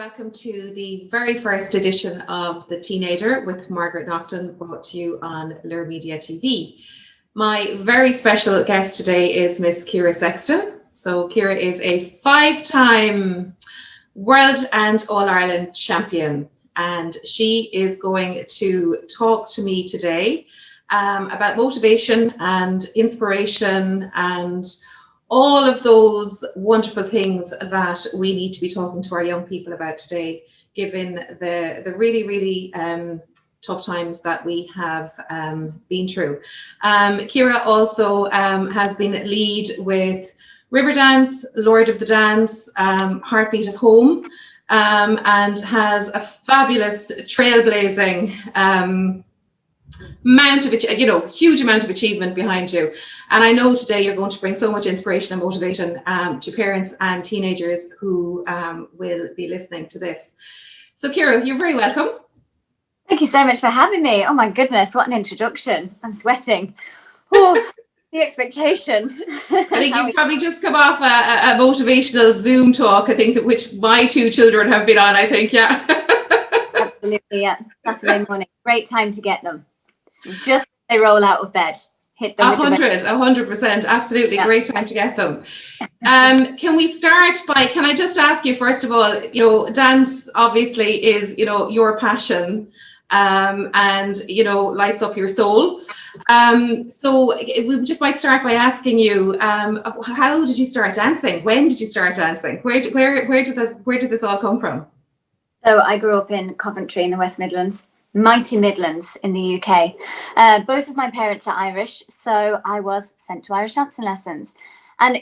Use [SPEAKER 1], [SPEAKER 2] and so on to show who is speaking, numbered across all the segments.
[SPEAKER 1] welcome to the very first edition of the TeenAider with Margaret Naughton, brought to you on Lure Media TV. My very special guest today is Miss Ciara Sexton. So Ciara is a 5-time World and All-Ireland champion, and she is going to talk to me today about motivation and inspiration and all of those wonderful things that we need to be talking to our young people about today, given the really tough times that we have been through. Ciara also has been lead with Riverdance, Lord of the Dance, Heartbeat of Home, and has a fabulous trailblazing huge amount of achievement behind you. And I know today you're going to bring so much inspiration and motivation to parents and teenagers who will be listening to this. So Ciara, you're very welcome.
[SPEAKER 2] Thank you so much for having me. Oh my goodness, what an introduction. I'm sweating. Oh, the expectation.
[SPEAKER 1] I think you've probably just come off a motivational Zoom talk, I think, which my 2 children have been on, I think, yeah.
[SPEAKER 2] Absolutely, yeah. Saturday morning, great time to get them. Just as they roll out of bed, hit them.
[SPEAKER 1] 100%, absolutely, yeah. Great time to get them. Can we start by, can I just ask you, first of all, dance obviously is, your passion, and, lights up your soul. So we just might start by asking you, how did you start dancing? When did you start dancing? Where did this all come from?
[SPEAKER 2] So I grew up in Coventry in the West Midlands. Mighty Midlands in the UK. Both of my parents are Irish, so I was sent to Irish dancing lessons. And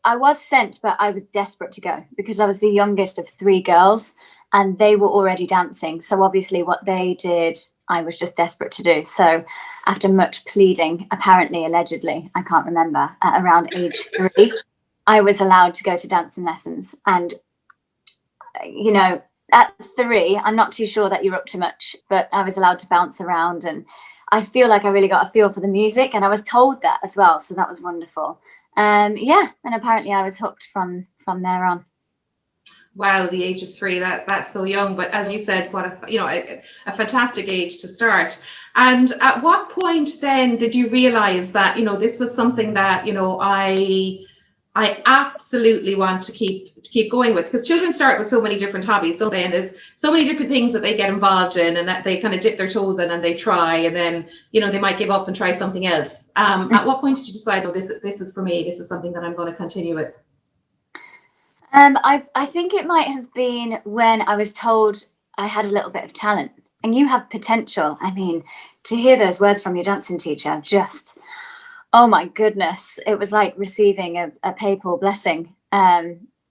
[SPEAKER 2] I was sent, but I was desperate to go because I was the youngest of 3 girls and they were already dancing. So obviously what they did, I was just desperate to do. So after much pleading, apparently, allegedly, I can't remember, at around age 3, I was allowed to go to dancing lessons. And, at 3, I'm not too sure that you're up to much, but I was allowed to bounce around, and I feel like I really got a feel for the music, and I was told that as well, so that was wonderful. And apparently I was hooked from there on.
[SPEAKER 1] Wow, the age of 3, that's so young, but as you said, what a fantastic age to start. And at what point then did you realize that this was something that I absolutely want to keep going with? Because children start with so many different hobbies, don't they? And there's so many different things that they get involved in and that they kind of dip their toes in and they try, and then they might give up and try something else. At what point did you decide, this is for me, this is something that I'm going to continue with?
[SPEAKER 2] I think it might have been when I was told I had a little bit of talent and you have potential. I mean, to hear those words from your dancing teacher, just, oh my goodness, it was like receiving a papal blessing.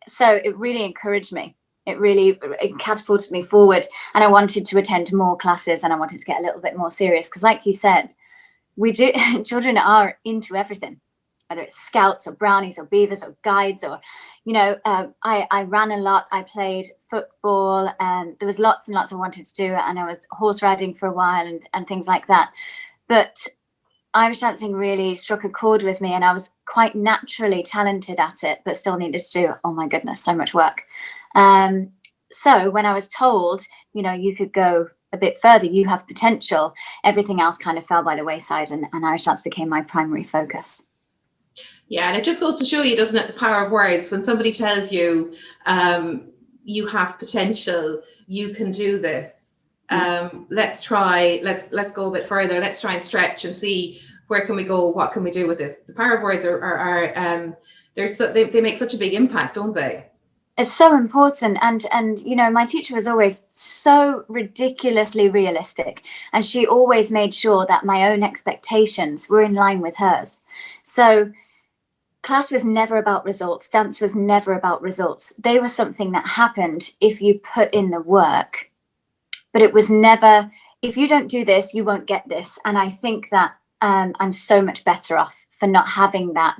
[SPEAKER 2] So it really encouraged me. It catapulted me forward, and I wanted to attend more classes and I wanted to get a little bit more serious because, like you said, children are into everything, whether it's scouts or brownies or beavers or guides or, I ran a lot. I played football, and there was lots and lots I wanted to do, and I was horse riding for a while and things like that. But Irish dancing really struck a chord with me, and I was quite naturally talented at it, but still needed to do, oh my goodness, so much work. So when I was told, you could go a bit further, you have potential, everything else kind of fell by the wayside, and Irish dance became my primary focus.
[SPEAKER 1] Yeah, and it just goes to show you, doesn't it, the power of words. When somebody tells you, you have potential, you can do this. Let's try, let's go a bit further. Let's try and stretch and see where can we go, what can we do with this. The power of words they make such a big impact, don't they?
[SPEAKER 2] It's so important, and my teacher was always so ridiculously realistic, and she always made sure that my own expectations were in line with hers. So class was never about results. Dance was never about results. They were something that happened if you put in the work. But it was never, if you don't do this, you won't get this. And I think that I'm so much better off for not having that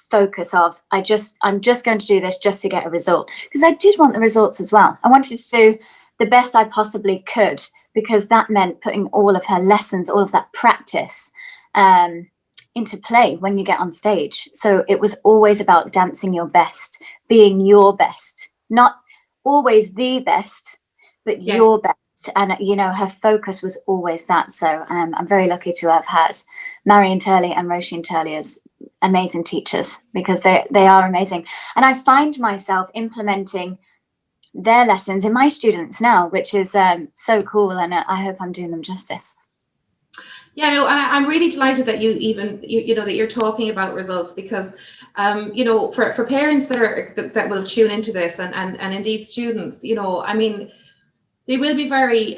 [SPEAKER 2] focus of, I'm just going to do this just to get a result. Because I did want the results as well. I wanted to do the best I possibly could, because that meant putting all of her lessons, all of that practice into play when you get on stage. So it was always about dancing your best, being your best, not always the best, but
[SPEAKER 1] Yes.
[SPEAKER 2] your best. And, you know, her focus was always that. So I'm very lucky to have had Marion Turley and Roisin Turley as amazing teachers, because they are amazing. And I find myself implementing their lessons in my students now, which is so cool. And I hope I'm doing them justice.
[SPEAKER 1] Yeah, no, and I'm really delighted that you know that you're talking about results, because you know, for parents that will tune into this, and indeed students, you know, I mean, they will be very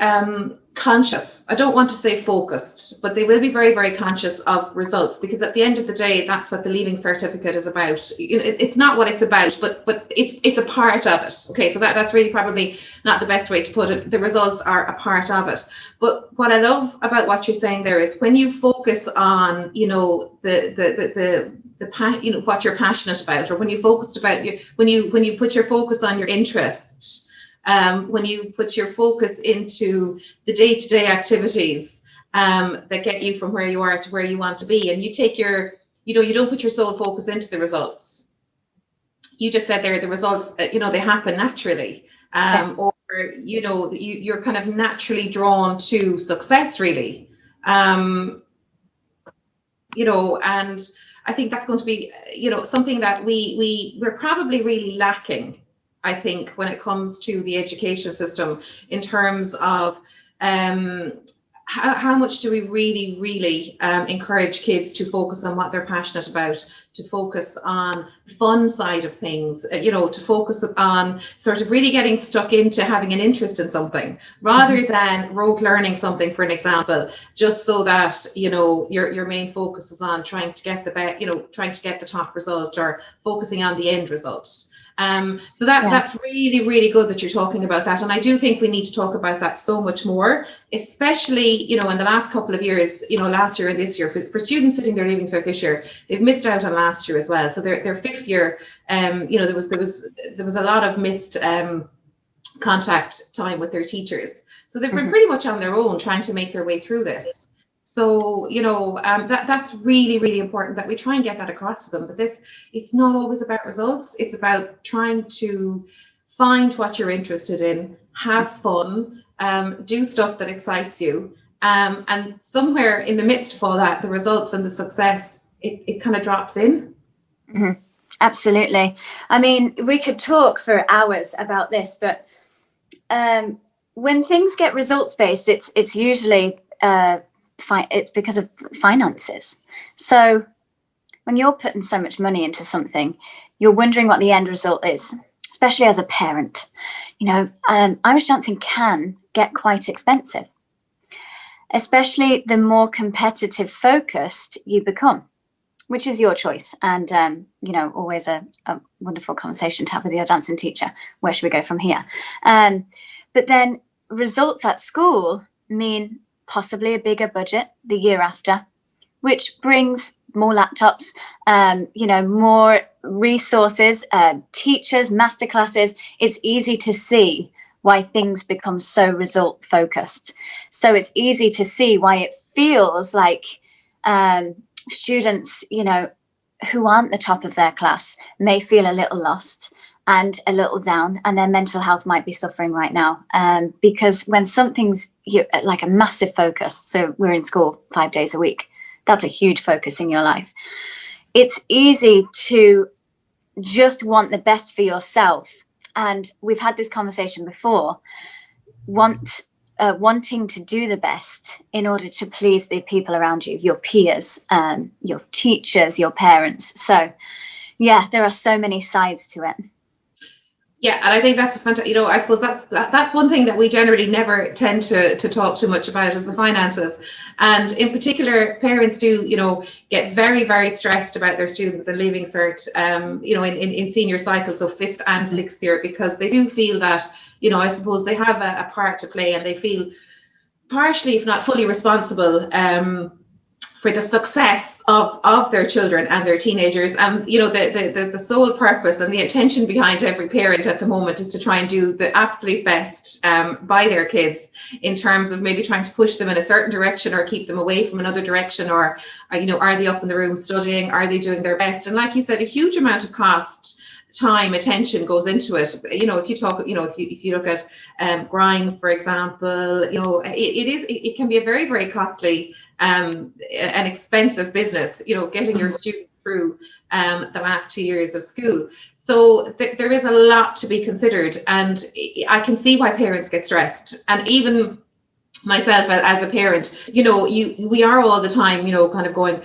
[SPEAKER 1] conscious. I don't want to say focused, but they will be very, very conscious of results, because at the end of the day, that's what the Leaving Certificate is about. You know, it's not what it's about, but it's a part of it. Okay, so that's really probably not the best way to put it. The results are a part of it. But what I love about what you're saying there is, when you focus on, you know, you know, what you're passionate about, or when you focused about when you put your focus on your interest. When you put your focus into the day-to-day activities that get you from where you are to where you want to be, and you take your, you know, you don't put your sole focus into the results. You just said there, the results, you know, they happen naturally,
[SPEAKER 2] Yes.
[SPEAKER 1] or, you know, you're kind of naturally drawn to success, really. You know, and I think that's going to be, you know, something that we're probably really lacking, I think, when it comes to the education system, in terms of how much do we really encourage kids to focus on what they're passionate about, to focus on the fun side of things, you know, to focus on sort of really getting stuck into having an interest in something, rather than rote learning something, for an example, just so that, you know, your main focus is on trying to get the best, you know, trying to get the top result, or focusing on the end result. So that's really good that you're talking about that, and I do think we need to talk about that so much more, especially, you know, in the last couple of years, you know, last year and this year, for students sitting their Leaving Cert this year, they've missed out on last year as well. So their fifth year, you know, there was a lot of missed contact time with their teachers, so they've been pretty much on their own trying to make their way through this. So, you know, that's really important that we try and get that across to them, that it's not always about results. It's about trying to find what you're interested in, have fun, do stuff that excites you, and somewhere in the midst of all that, the results and the success, it kind of drops in.
[SPEAKER 2] Mm-hmm. Absolutely. I mean, we could talk for hours about this, but when things get results based, it's usually it's because of finances. So when you're putting so much money into something, you're wondering what the end result is, especially as a parent. You know, Irish dancing can get quite expensive, especially the more competitive focused you become, which is your choice. And, you know, always a wonderful conversation to have with your dancing teacher. Where should we go from here? But then results at school mean possibly a bigger budget the year after, which brings more laptops, you know, more resources, teachers, masterclasses. It's easy to see why things become so result focused. So it's easy to see why it feels like students, you know, who aren't the top of their class may feel a little lost and a little down, and their mental health might be suffering right now. Because when something's like a massive focus, so we're in school 5 days a week, that's a huge focus in your life. It's easy to just want the best for yourself. And we've had this conversation before, wanting to do the best in order to please the people around you, your peers, your teachers, your parents. So yeah, there are so many sides to it.
[SPEAKER 1] Yeah, and I think that's a fantastic, you know, I suppose that's one thing that we generally never tend to talk too much about, is the finances. And in particular, parents do, you know, get very stressed about their students and Leaving Cert, you know, in senior cycles, so 5th and 6th year, because they do feel that, you know, I suppose they have a part to play, and they feel partially, if not fully, responsible for the success of their children and their teenagers. And you know, the sole purpose and the intention behind every parent at the moment is to try and do the absolute best by their kids, in terms of maybe trying to push them in a certain direction or keep them away from another direction, or you know, are they up in the room studying, are they doing their best? And like you said, a huge amount of cost time, attention goes into it. You know, if you talk, you know, if you look at Grimes, for example, you know, it can be a very, very costly and expensive business, you know, getting your students through the last 2 years of school. So there is a lot to be considered, and I can see why parents get stressed. And even myself as a parent, you know, we are all the time, you know, kind of going,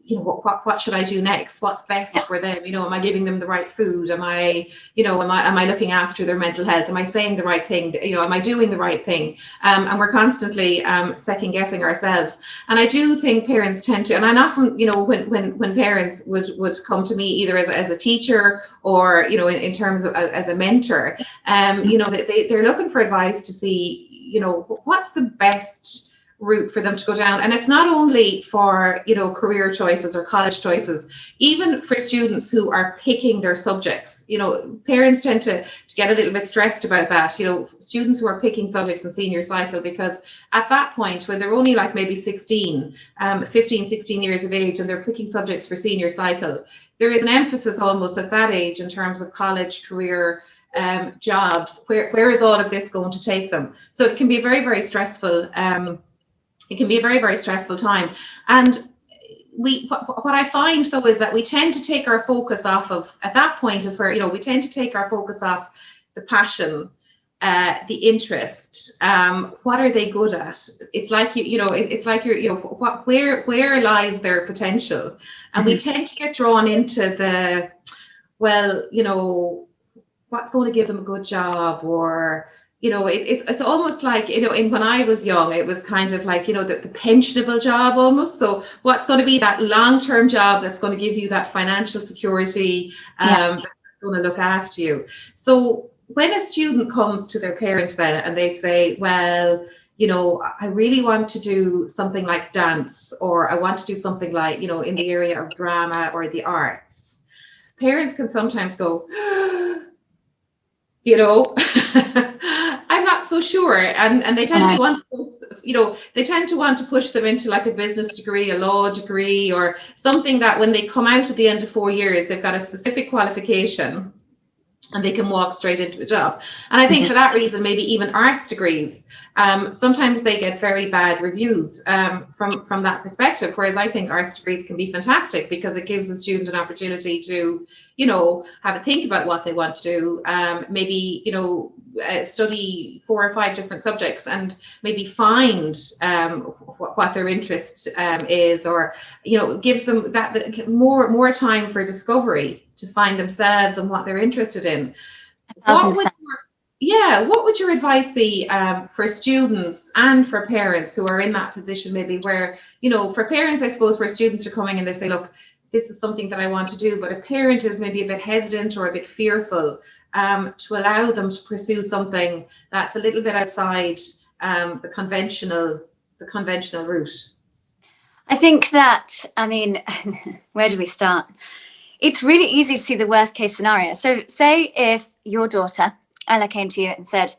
[SPEAKER 1] you know, what should I do next? What's best for them? You know, am I giving them the right food? Am I, you know, am I looking after their mental health? Am I saying the right thing? You know, am I doing the right thing? And we're constantly second guessing ourselves. And I do think parents tend to, and I often, you know, when parents would come to me either as a teacher or, you know, in terms of as a mentor, you know, they're looking for advice to see, you know, what's the best route for them to go down. And it's not only for, you know, career choices or college choices, even for students who are picking their subjects. You know, parents tend to get a little bit stressed about that, you know, students who are picking subjects in senior cycle, because at that point, when they're only like maybe 16, 15, 16 years of age, and they're picking subjects for senior cycle, there is an emphasis almost at that age in terms of college, career, jobs. Where is all of this going to take them? So it can be a very, very stressful it can be a very, very stressful time. And what I find though is that we tend to take our focus off of, at that point is where, you know, we tend to take our focus off the passion, the interest, what are they good at? It's like, you know, it's like you're, you know, where lies their potential? And we tend to get drawn into the, well, you know, what's going to give them a good job, or, you know, it's almost like, you know, when I was young, it was kind of like, you know, the pensionable job almost. So what's going to be that long-term job that's going to give you that financial security, that's going to look after you. So when a student comes to their parent then and they say, well, you know, I really want to do something like dance, or I want to do something like, you know, in the area of drama or the arts, parents can sometimes go, you know, I'm not so sure. And they tend to want to, you know, they tend to want to push them into like a business degree, a law degree, or something that when they come out at the end of 4 years, they've got a specific qualification and they can walk straight into a job. And I think for that reason, maybe even arts degrees, sometimes they get very bad reviews from that perspective. Whereas I think arts degrees can be fantastic because it gives a student an opportunity to, you know, have a think about what they want to do. Maybe, you know, study 4 or 5 different subjects and maybe find what their interest is, or, you know, gives them that more time for discovery to find themselves and what they're interested in. What would your advice be for students and for parents who are in that position, maybe where, you know, for parents, I suppose, where students are coming and they say, look, this is something that I want to do, but a parent is maybe a bit hesitant or a bit fearful to allow them to pursue something that's a little bit outside the conventional route?
[SPEAKER 2] I think that, I mean, where do we start? It's really easy to see the worst case scenario. So say if your daughter, Ella, came to you and said,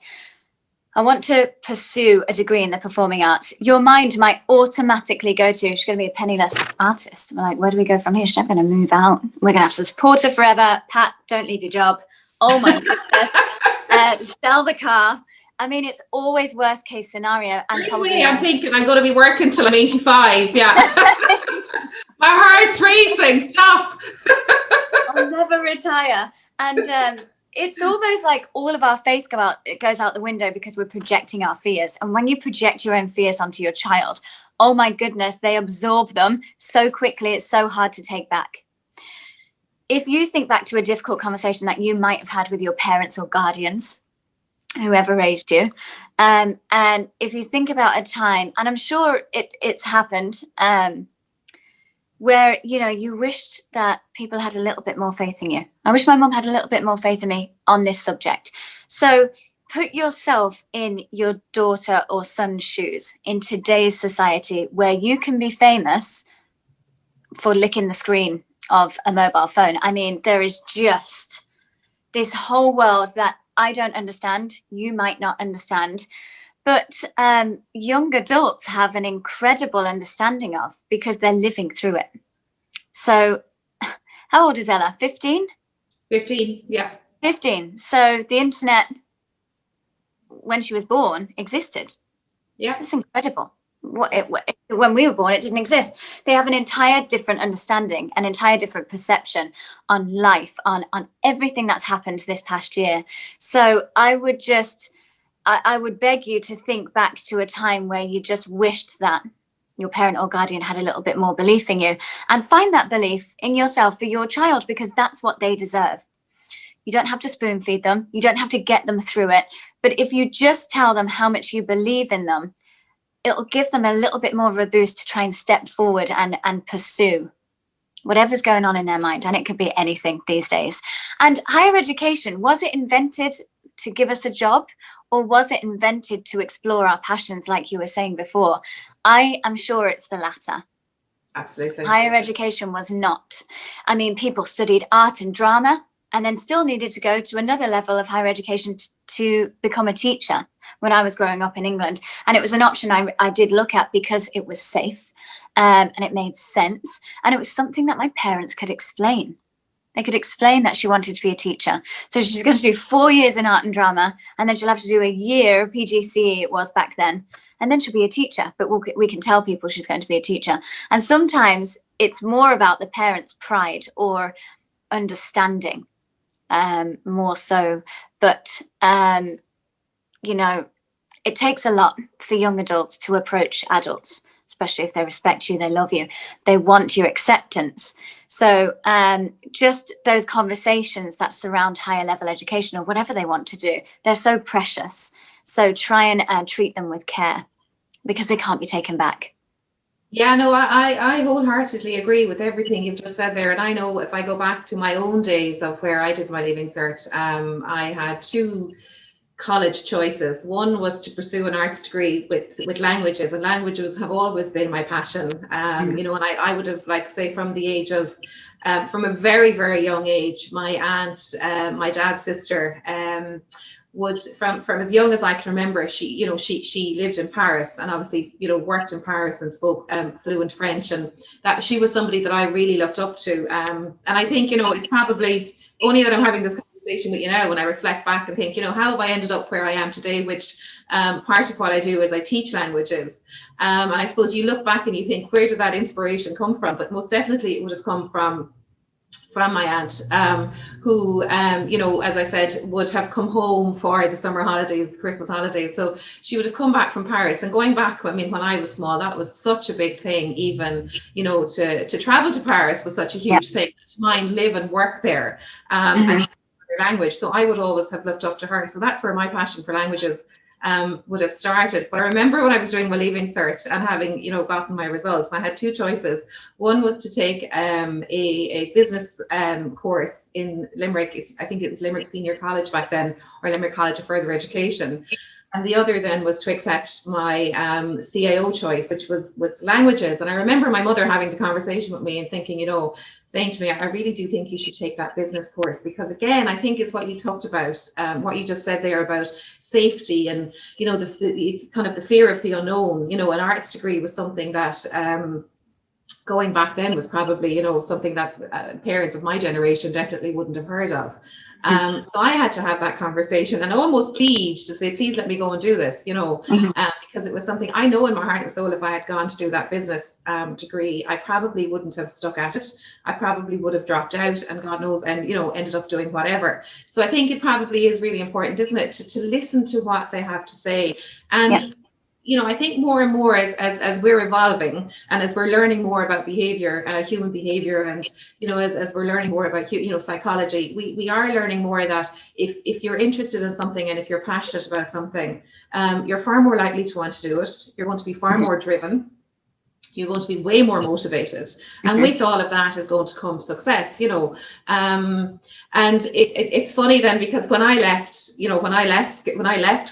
[SPEAKER 2] I want to pursue a degree in the performing arts, your mind might automatically go to, she's going to be a penniless artist. We're like, where do we go from here? She's not going to move out. We're going to have to support her forever. Pat, don't leave your job. Oh my goodness. Sell the car. I mean, it's always worst case scenario. And
[SPEAKER 1] probably, I'm thinking I'm going to be working till I'm 85. Yeah. My heart's racing. Stop.
[SPEAKER 2] I'll never retire. And it's almost like all of our faith goes out the window because we're projecting our fears. And when you project your own fears onto your child, oh my goodness, they absorb them so quickly. It's so hard to take back. If you think back to a difficult conversation that you might have had with your parents or guardians, whoever raised you, and if you think about a time, and I'm sure it's happened, where, you know, you wished that people had a little bit more faith in you. I wish my mum had a little bit more faith in me on this subject. So put yourself in your daughter or son's shoes in today's society, where you can be famous for licking the screen of a mobile phone. I mean, there is just this whole world that I don't understand. You might not understand. But young adults have an incredible understanding of, because they're living through it. So how old is Ella? 15?
[SPEAKER 1] 15, yeah.
[SPEAKER 2] 15. So the internet, when she was born, existed.
[SPEAKER 1] Yeah.
[SPEAKER 2] It's incredible. When we were born, it didn't exist. They have an entire different understanding, an entire different perception on life, on everything that's happened this past year. So I would beg you to think back to a time where you just wished that your parent or guardian had a little bit more belief in you, and find that belief in yourself for your child, because that's what they deserve. You don't have to spoon feed them. You don't have to get them through it. But if you just tell them how much you believe in them, it'll give them a little bit more of a boost to try and step forward and pursue whatever's going on in their mind. And it could be anything these days. And higher education, was it invented to give us a job, or was it invented to explore our passions, like you were saying before? I am sure it's the latter.
[SPEAKER 1] Absolutely.
[SPEAKER 2] Higher education was not. I mean, people studied art and drama and then still needed to go to another level of higher education to become a teacher when I was growing up in England. And it was an option I did look at because it was safe, and it made sense. And it was something that my parents could explain. They could explain that she wanted to be a teacher. So she's going to do 4 years in art and drama, and then she'll have to do a year PGCE, it was back then, and then she'll be a teacher. But we can tell people she's going to be a teacher. And sometimes it's more about the parents' pride or understanding, more so. But you know, it takes a lot for young adults to approach adults, especially if they respect you, they love you, they want your acceptance. So just those conversations that surround higher level education or whatever they want to do, they're so precious. So try and treat them with care, because they can't be taken back.
[SPEAKER 1] Yeah, no, I wholeheartedly agree with everything you've just said there. And I know if I go back to my own days of where I did my Leaving Cert, I had 2 college choices. One was to pursue an arts degree with languages, and languages have always been my passion. You know, and I would have, like, say, from the age of, from a very, very young age, my aunt, my dad's sister, would from as young as I can remember, she lived in Paris, and obviously, worked in Paris and spoke fluent French, and that she was somebody that I really looked up to. And I think, it's probably only that I'm having this conversation with you now when I reflect back and think, how have I ended up where I am today, which part of what I do is I teach languages. And I suppose you look back and you think, where did that inspiration come from? But most definitely it would have come from my aunt, who, as I said, would have come home for the summer holidays, the Christmas holidays. So she would have come back from Paris, and going back, I mean, when I was small, that was such a big thing. Even, to travel to Paris was such a huge thing. To mind, live and work there, and language. So I would always have looked up to her. So that's where my passion for languages would have started. But I remember when I was doing my Leaving Cert and having, gotten my results, I had 2 choices. One was to take a business course in Limerick. I think it was Limerick Senior College back then, or Limerick College of Further Education. And the other then was to accept my CAO choice, which was languages. And I remember my mother having the conversation with me and thinking, saying to me, I really do think you should take that business course, because again, I think it's what you talked about, what you just said there about safety, and it's kind of the fear of the unknown. An arts degree was something that going back then was probably something that parents of my generation definitely wouldn't have heard of. So I had to have that conversation and almost plead to say, please let me go and do this, because it was something I know in my heart and soul. If I had gone to do that business degree, I probably wouldn't have stuck at it. I probably would have dropped out, and God knows, and ended up doing whatever. So I think it probably is really important, isn't it, to listen to what they have to say. And I think more and more as we're evolving, and as we're learning more about behavior, human behavior, and as we're learning more about psychology, we are learning more that if you're interested in something and if you're passionate about something, you're far more likely to want to do it. You're going to be far more driven. You're going to be way more motivated, and with all of that is going to come success. And it's funny then, because when I left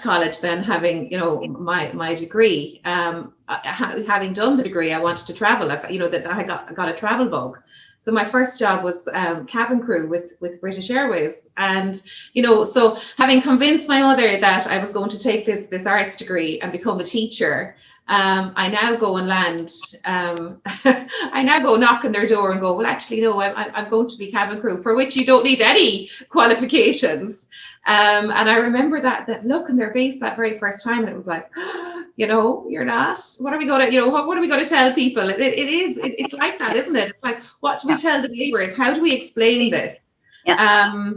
[SPEAKER 1] college, then having my degree, having done the degree, I wanted to travel. That I got a travel bug. So my first job was cabin crew with British Airways, and so having convinced my mother that I was going to take this arts degree and become a teacher, I now go and land. I now go knock on their door and go, well, actually, no, I'm going to be cabin crew, for which you don't need any qualifications. And I remember that look in their face that very first time, and it was like, you're not. What are we going to, what are we going to tell people? It's like that, isn't it? It's like, what do we tell the neighbours? How do we explain this?
[SPEAKER 2] Yeah.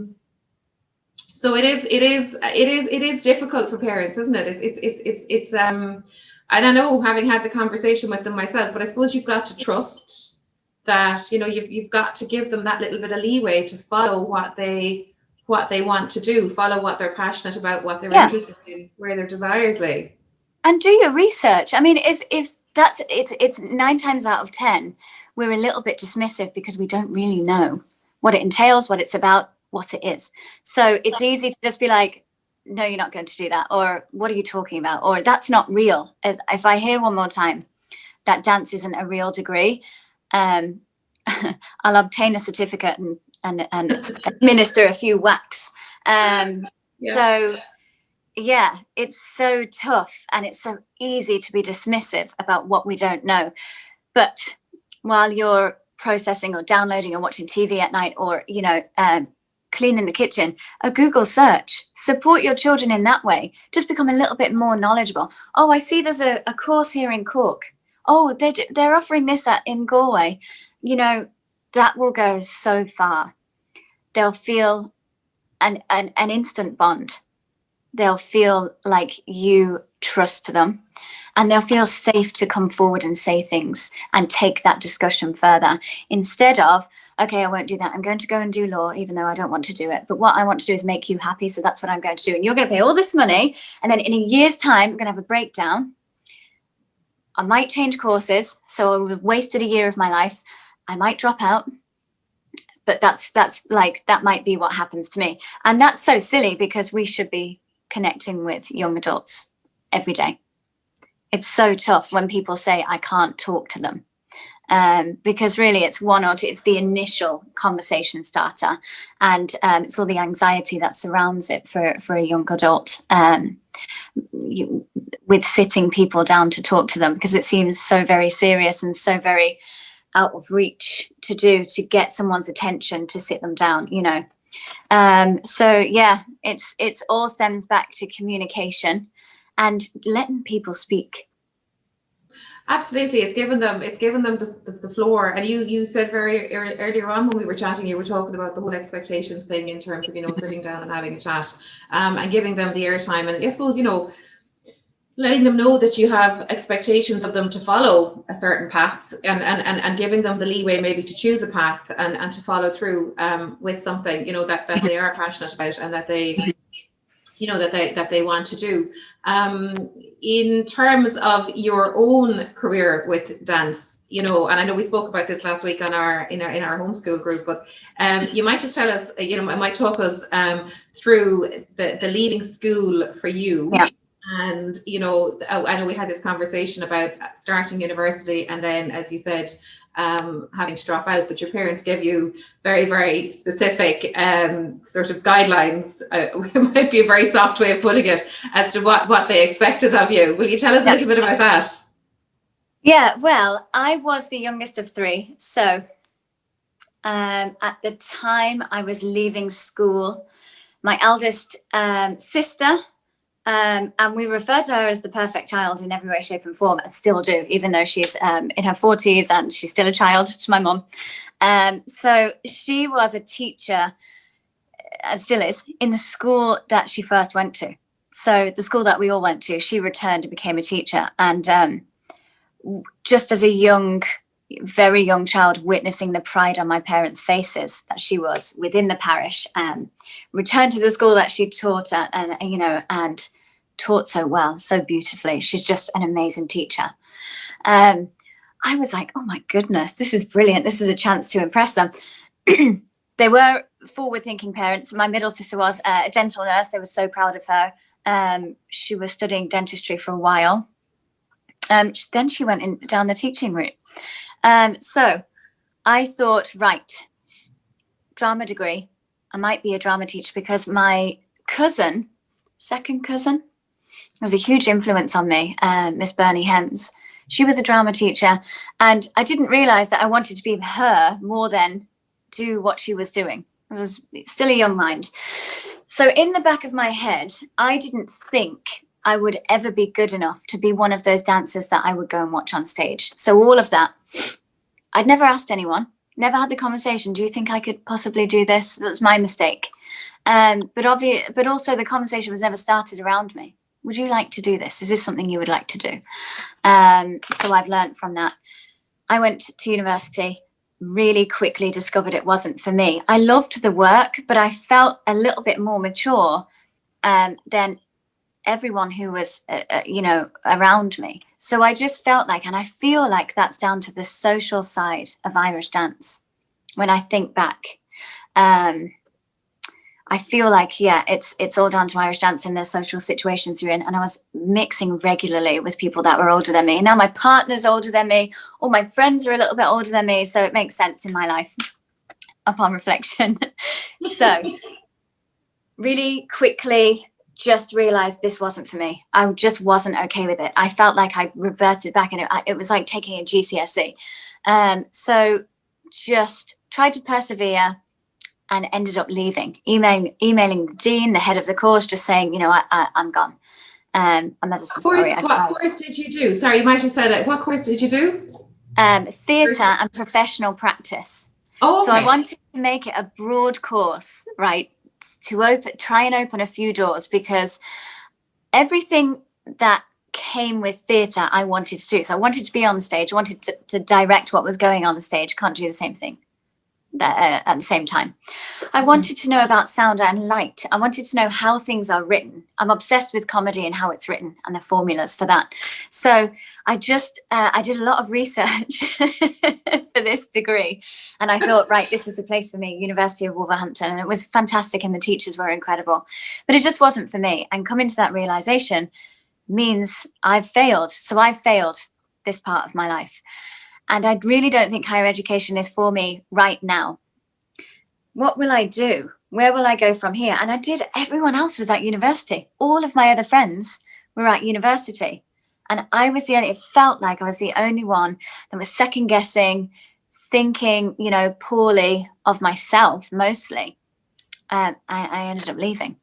[SPEAKER 1] So it is difficult for parents, isn't it? It's and I know, having had the conversation with them myself, but I suppose you've got to trust that, you've got to give them that little bit of leeway to follow what they want to do, follow what they're passionate about, what they're interested in, where their desires lay.
[SPEAKER 2] And do your research. I mean, if that's it's 9 times out of 10, we're a little bit dismissive because we don't really know what it entails, what it's about, what it is. So it's easy to just be like, no, you're not going to do that, or what are you talking about, or that's not real. If I hear one more time that dance isn't a real degree, I'll obtain a certificate and administer a few whacks. So yeah, it's so tough, and it's so easy to be dismissive about what we don't know. But while you're processing or downloading or watching TV at night, or cleaning the kitchen, a Google search, support your children in that way. Just become a little bit more knowledgeable. Oh, I see there's a course here in Cork. Oh, they're offering this in Galway. That will go so far. They'll feel an instant bond. They'll feel like you trust them, and they'll feel safe to come forward and say things and take that discussion further, instead of, okay, I won't do that. I'm going to go and do law, even though I don't want to do it. But what I want to do is make you happy. So that's what I'm going to do. And you're going to pay all this money. And then in a year's time, I'm going to have a breakdown. I might change courses. So I would have wasted a year of my life. I might drop out. But that might be what happens to me. And that's so silly, because we should be connecting with young adults every day. It's so tough when people say, I can't talk to them. Because really it's one or two, it's the initial conversation starter, and it's all the anxiety that surrounds it for a young adult, with sitting people down to talk to them, because it seems so very serious and so very out of reach to get someone's attention, to sit them down, so yeah, it's all stems back to communication and letting people speak.
[SPEAKER 1] Absolutely, it's given them the floor. And you said very earlier on when we were chatting, you were talking about the whole expectations thing, in terms of sitting down and having a chat, and giving them the airtime, and I suppose letting them know that you have expectations of them to follow a certain path, and giving them the leeway maybe to choose a path and to follow through with something that they are passionate about, and that they that they want to do. In terms of your own career with dance, and I know we spoke about this last week in our homeschool group, but you might just tell us, might talk us through the leaving school for you.
[SPEAKER 2] Yeah.
[SPEAKER 1] And I know we had this conversation about starting university, and then, as you said, having to drop out, but your parents gave you very, very specific sort of guidelines. It might be a very soft way of putting it, as to what they expected of you. Will you tell us a little bit about that?
[SPEAKER 2] Yeah, well, I was the youngest of 3. So at the time I was leaving school, my eldest sister, and we refer to her as the perfect child in every way, shape and form, and still do, even though she's in her 40s and she's still a child to my mum. So she was a teacher, still is, in the school that she first went to. So the school that we all went to, she returned and became a teacher. And just as a very young child, witnessing the pride on my parents' faces that she was within the parish, returned to the school that she taught at, and taught so well, so beautifully. She's just an amazing teacher. I was like, oh my goodness, this is brilliant. This is a chance to impress them. They were forward-thinking parents. My middle sister was a dental nurse. They were so proud of her. She was studying dentistry for a while. Then she went down the teaching route. So I thought, right, drama degree. I might be a drama teacher, because my cousin, second cousin, was a huge influence on me, Miss Bernie Hems. She was a drama teacher, and I didn't realize that I wanted to be her more than do what she was doing. I was still a young mind. So in the back of my head, I didn't think I would ever be good enough to be one of those dancers that I would go and watch on stage. So all of that, I'd never asked anyone, never had the conversation. Do you think I could possibly do this? That was my mistake. But also the conversation was never started around me. Would you like to do this? Is this something you would like to do? So I've learned from that. I went to university, really quickly discovered it wasn't for me. I loved the work, but I felt a little bit more mature than everyone who was, around me. So I just felt like, and I feel like that's down to the social side of Irish dance. When I think back, I feel like, yeah, it's all down to Irish dance and the social situations you're in. And I was mixing regularly with people that were older than me. Now my partner's older than me. All my friends are a little bit older than me. So it makes sense in my life upon reflection. So really quickly just realized this wasn't for me. I just wasn't okay with it. I felt like I reverted back, and it was like taking a GCSE. So just tried to persevere and ended up leaving, emailing the dean, the head of the course, just saying, I'm gone. I'm not sorry.
[SPEAKER 1] What course did you do? Sorry, you might have said it. What course did you do?
[SPEAKER 2] Theatre and professional practice. Oh, okay. So I wanted to make it a broad course, right? To try and open a few doors, because everything that came with theatre I wanted to do. So I wanted to be on the stage, I wanted to direct what was going on the stage. Can't do the same thing at the same time. I wanted to know about sound and light. I wanted to know how things are written. I'm obsessed with comedy and how it's written and the formulas for that. So I just I did a lot of research for this degree, and I thought, right, this is the place for me, University of Wolverhampton. And it was fantastic and the teachers were incredible, but it just wasn't for me. And coming to that realization means I've failed. So I've failed this part of my life. And I really don't think higher education is for me right now. What will I do? Where will I go from here? And everyone else was at university. All of my other friends were at university. And it felt like I was the only one that was second guessing, thinking, poorly of myself mostly. I ended up leaving.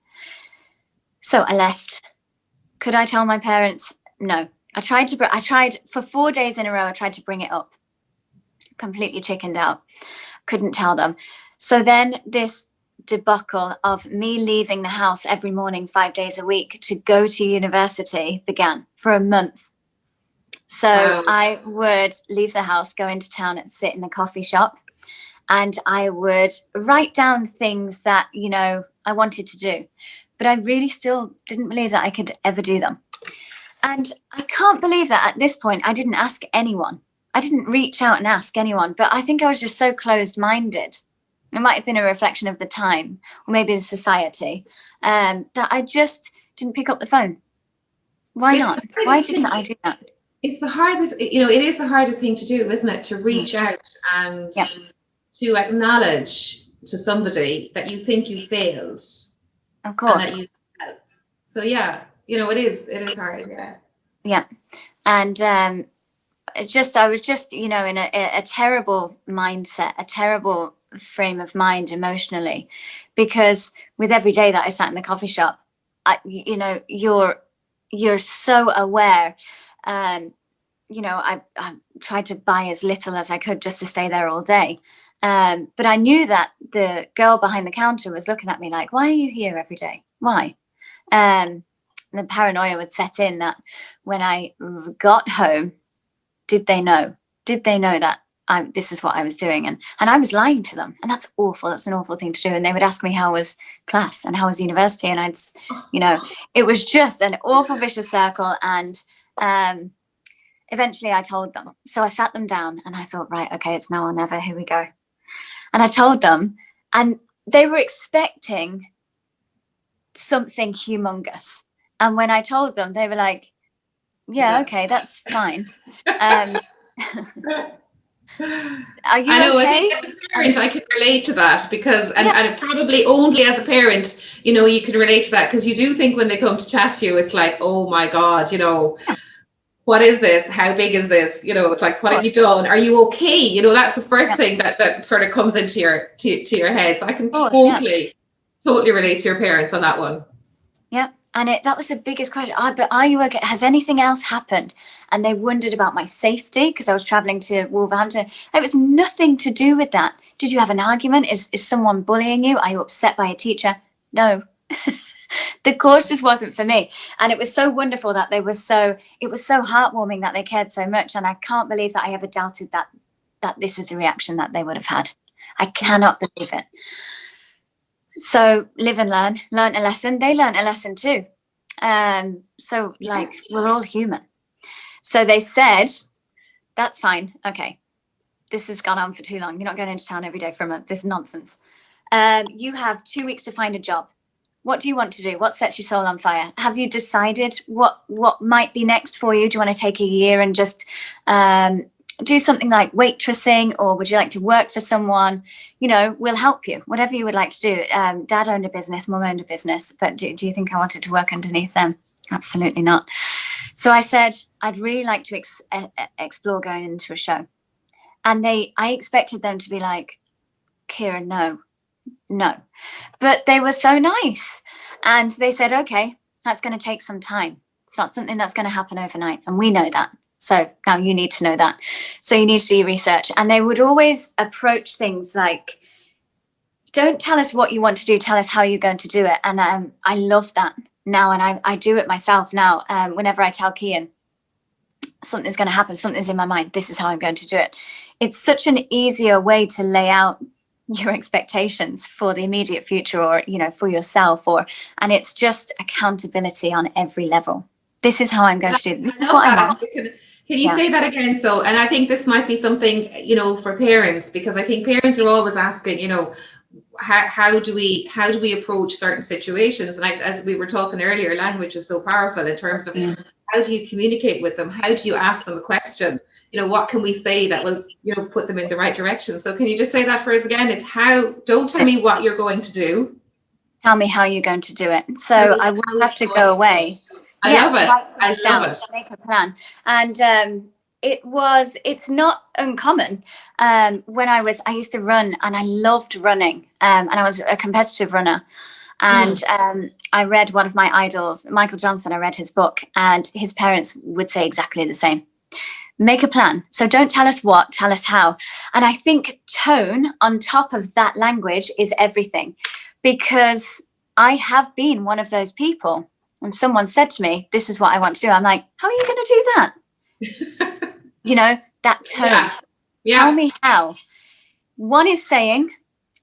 [SPEAKER 2] So I left. Could I tell my parents? No. I tried for 4 days in a row. I tried to bring it up. Completely chickened out. Couldn't tell them. So then this debacle of me leaving the house every morning 5 days a week to go to university began for a month. So I would leave the house, go into town and sit in a coffee shop, and I would write down things that, I wanted to do. But I really still didn't believe that I could ever do them. And I can't believe that at this point, I didn't ask anyone. I didn't reach out and ask anyone, but I think I was just so closed-minded. It might have been a reflection of the time, or maybe the society, that I just didn't pick up the phone. Why not? Why didn't I do that?
[SPEAKER 1] It's the hardest, it is the hardest thing to do, isn't it? To reach out and to acknowledge to somebody that you think you failed.
[SPEAKER 2] Of course.
[SPEAKER 1] So yeah, it is hard. Yeah.
[SPEAKER 2] Yeah. And I was just, in a terrible mindset, a terrible frame of mind emotionally, because with every day that I sat in the coffee shop, you're so aware. I tried to buy as little as I could just to stay there all day. But I knew that the girl behind the counter was looking at me like, why are you here every day? Why? And the paranoia would set in that when I got home, did they know that this is what I was doing? And I was lying to them. And that's awful. That's an awful thing to do. And they would ask me how was class and how was university. And it was just an awful vicious circle. And eventually I told them. So I sat them down and I thought, right, okay, it's now or never. Here we go. And I told them, and they were expecting something humongous. And when I told them, they were like, yeah, okay, that's fine. Are you
[SPEAKER 1] I know, I
[SPEAKER 2] okay?
[SPEAKER 1] think as a parent, I can relate to that because, and probably only as a parent, you can relate to that because you do think when they come to chat to you, it's like, oh my God, what is this? How big is this? It's like, what have you done? Are you okay? That's the first thing that sort of comes into your head. So I can totally relate to your parents on that one.
[SPEAKER 2] Yeah. And that was the biggest question. But are you okay? Has anything else happened? And they wondered about my safety because I was traveling to Wolverhampton. It was nothing to do with that. Did you have an argument? Is someone bullying you? Are you upset by a teacher? No. The course just wasn't for me. And it was so wonderful that it was so heartwarming that they cared so much. And I can't believe that I ever doubted that this is a reaction that they would have had. I cannot believe it. So live and learn a lesson. They learned a lesson too. So like, we're all human. So they said, that's fine. Okay. This has gone on for too long. You're not going into town every day for a month. This is nonsense. You have 2 weeks to find a job. What do you want to do? What sets your soul on fire? Have you decided what might be next for you? Do you want to take a year and just do something like waitressing, or would you like to work for someone? We'll help you, whatever you would like to do. Dad owned a business, mum owned a business, but do you think I wanted to work underneath them? Absolutely not. So I said, I'd really like to explore going into a show. And I expected them to be like, Ciara, no. But they were so nice. And they said, okay, that's going to take some time. It's not something that's going to happen overnight. And we know that. So now you need to know that. So you need to do your research. And they would always approach things like, don't tell us what you want to do. Tell us how you're going to do it. And I love that now. And I do it myself now. Whenever I tell Cian something's going to happen, something's in my mind, this is how I'm going to do it. It's such an easier way to lay out your expectations for the immediate future, or, for yourself, and it's just accountability on every level. This is how I'm going to do it. This is what I want.
[SPEAKER 1] Can you say that again? So, and I think this might be something, for parents, because I think parents are always asking, how do we approach certain situations? And as we were talking earlier, language is so powerful in terms of how do you communicate with them? How do you ask them a question? What can we say that will, put them in the right direction? So can you just say that for us again? It's don't tell me what you're going to do.
[SPEAKER 2] Tell me how you're going to do it. So I will have to go away.
[SPEAKER 1] I love it. I love it.
[SPEAKER 2] Make a plan. And it's not uncommon. When I used to run, and I loved running. And I was a competitive runner. And I read one of my idols, Michael Johnson. I read his book, and his parents would say exactly the same. Make a plan. So don't tell us what, tell us how. And I think tone on top of that language is everything, because I have been one of those people. When someone said to me, this is what I want to do, I'm like, how are you going to do that? That tone. Yeah. Tell me how. One is saying,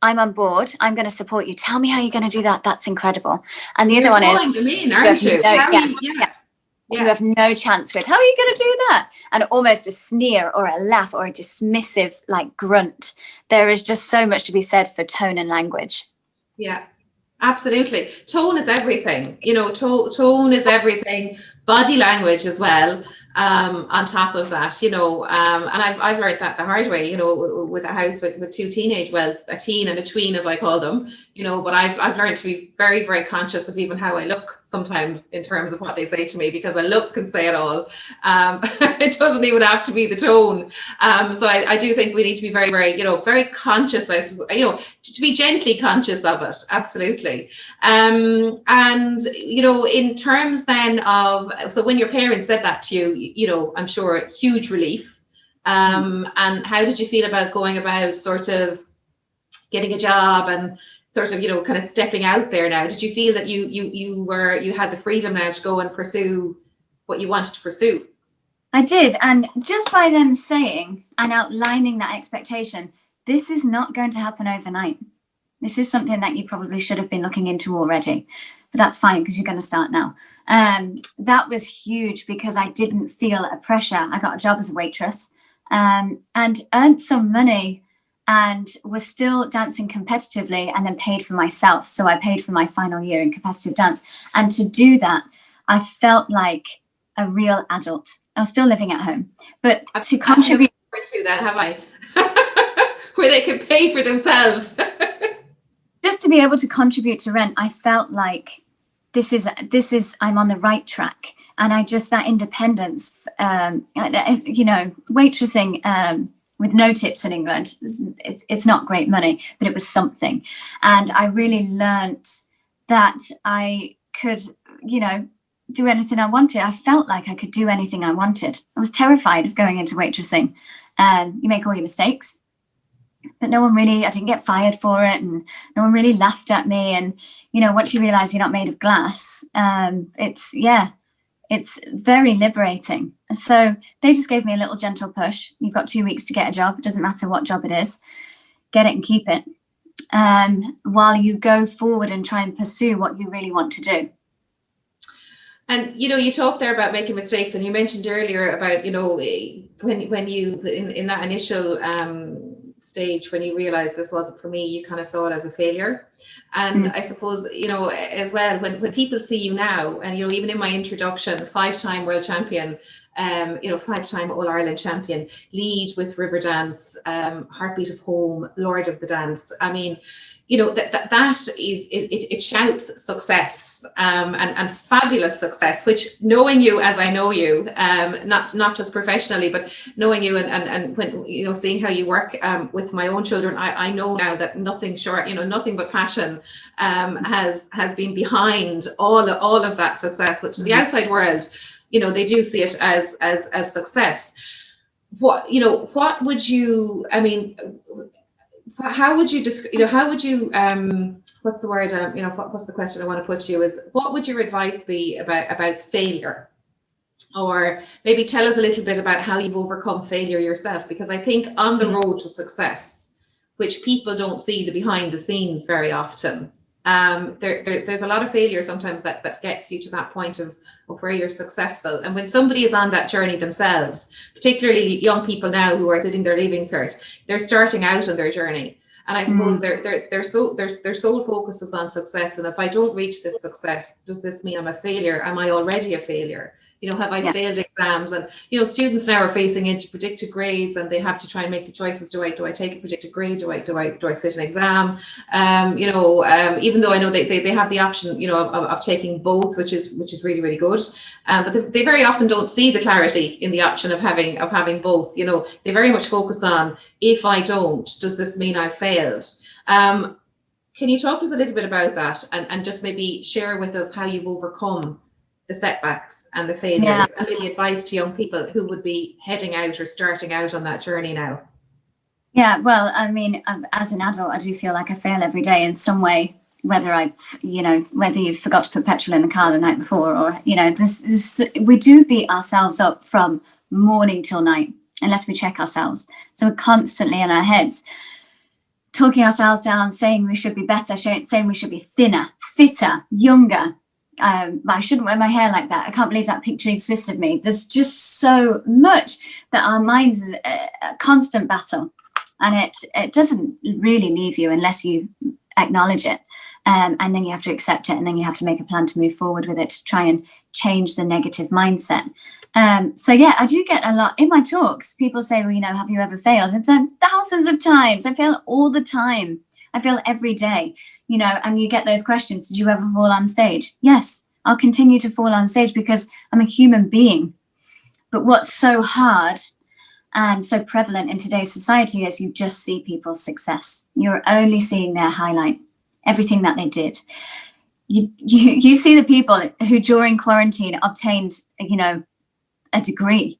[SPEAKER 2] I'm on board. I'm going to support you. Tell me how you're going to do that. That's incredible. And the other one is,
[SPEAKER 1] them in, aren't you?
[SPEAKER 2] You have no chance with, how are you going to do that? And almost a sneer or a laugh or a dismissive grunt. There is just so much to be said for tone and language. Yeah,
[SPEAKER 1] absolutely. Tone is everything. Tone is everything. Body language as well. On top of that, and I've learned that the hard way, with a house with two a teen and a tween, as I call them, but I've learned to be very, very conscious of even how I look sometimes in terms of what they say to me, because a look can say it all. It doesn't even have to be the tone. So I do think we need to be very, very, very conscious, to be gently conscious of it. Absolutely. And, in terms then of, so when your parents said that to you, I'm sure huge relief. And how did you feel about going about sort of getting a job and sort of, kind of stepping out there now? Did you feel that you had the freedom now to go and pursue what you wanted to pursue?
[SPEAKER 2] I did. And just by them saying and outlining that expectation, this is not going to happen overnight. This is something that you probably should have been looking into already, but that's fine because you're going to start now. That was huge because I didn't feel a pressure. I got a job as a waitress and earned some money and was still dancing competitively, and then paid for myself. So I paid for my final year in competitive dance. And to do that, I felt like a real adult. I was still living at home, but to contribute
[SPEAKER 1] to that, have I? where they could pay for themselves.
[SPEAKER 2] Just to be able to contribute to rent, I felt like this is I'm on the right track. And that independence, waitressing with no tips in England, it's not great money, but it was something. And I really learnt that I could, do anything I wanted. I felt like I could do anything I wanted. I was terrified of going into waitressing. You make all your mistakes, but I didn't get fired for it, and no one really laughed at me. And, once you realize you're not made of glass, it's very liberating. So they just gave me a little gentle push. You've got 2 weeks to get a job. It doesn't matter what job it is. Get it and keep it. While you go forward and try and pursue what you really want to do.
[SPEAKER 1] And, you talked there about making mistakes, and you mentioned earlier about, when you, in that initial stage, when you realized this wasn't for me, you kind of saw it as a failure. And I suppose, as well, when people see you now, and, even in my introduction, 5-time world champion, 5-time All-Ireland champion, lead with Riverdance, Heartbeat of Home, Lord of the Dance. I mean, that is, it shouts success, and fabulous success, which, knowing you as I know you, not just professionally, but knowing you and when, seeing how you work with my own children, I know now that nothing short, nothing but passion has been behind all of that success, which the outside world, they do see it as success. What would you, I mean, how would you what's the word, what's the question I want to put to you is, what would your advice be about failure? Or maybe tell us a little bit about how you've overcome failure yourself, because I think on the road to success, which people don't see the behind the scenes very often, there's a lot of failure sometimes that gets you to that point of where you're successful. And when somebody is on that journey themselves, particularly young people now who are sitting their leaving cert, they're starting out on their journey. And I suppose their sole focus is on success. And if I don't reach this success, does this mean I'm a failure? Am I already a failure? Have I failed exams? And, students now are facing into predicted grades, and they have to try and make the choices. Do I take a predicted grade? Do I sit an exam? Even though I know they have the option, of taking both, which is really, really good. But they very often don't see the clarity in the option of having both. They very much focus on, if I don't, does this mean I failed? Can you talk to us a little bit about that, and just maybe share with us how you've overcome the setbacks and the failures, and maybe advice to young people who would be heading out or starting out on that journey now?
[SPEAKER 2] Yeah, well, I mean, as an adult, I do feel like I fail every day in some way, whether whether you forgot to put petrol in the car the night before, or, we do beat ourselves up from morning till night, unless we check ourselves. So we're constantly in our heads, talking ourselves down, saying we should be better, saying we should be thinner, fitter, younger. I shouldn't wear my hair like that. I can't believe that picture exists of me. There's just so much that our minds is a constant battle, and it doesn't really leave you unless you acknowledge it, and then you have to accept it, and then you have to make a plan to move forward with it, to try and change the negative mindset. So yeah, I do get a lot in my talks. People say, well, have you ever failed? And so thousands of times. I fail all the time. I fail every day, and you get those questions. Did you ever fall on stage? Yes, I'll continue to fall on stage because I'm a human being. But what's so hard and so prevalent in today's society is you just see people's success. You're only seeing their highlight, everything that they did. You see the people who during quarantine obtained, a degree,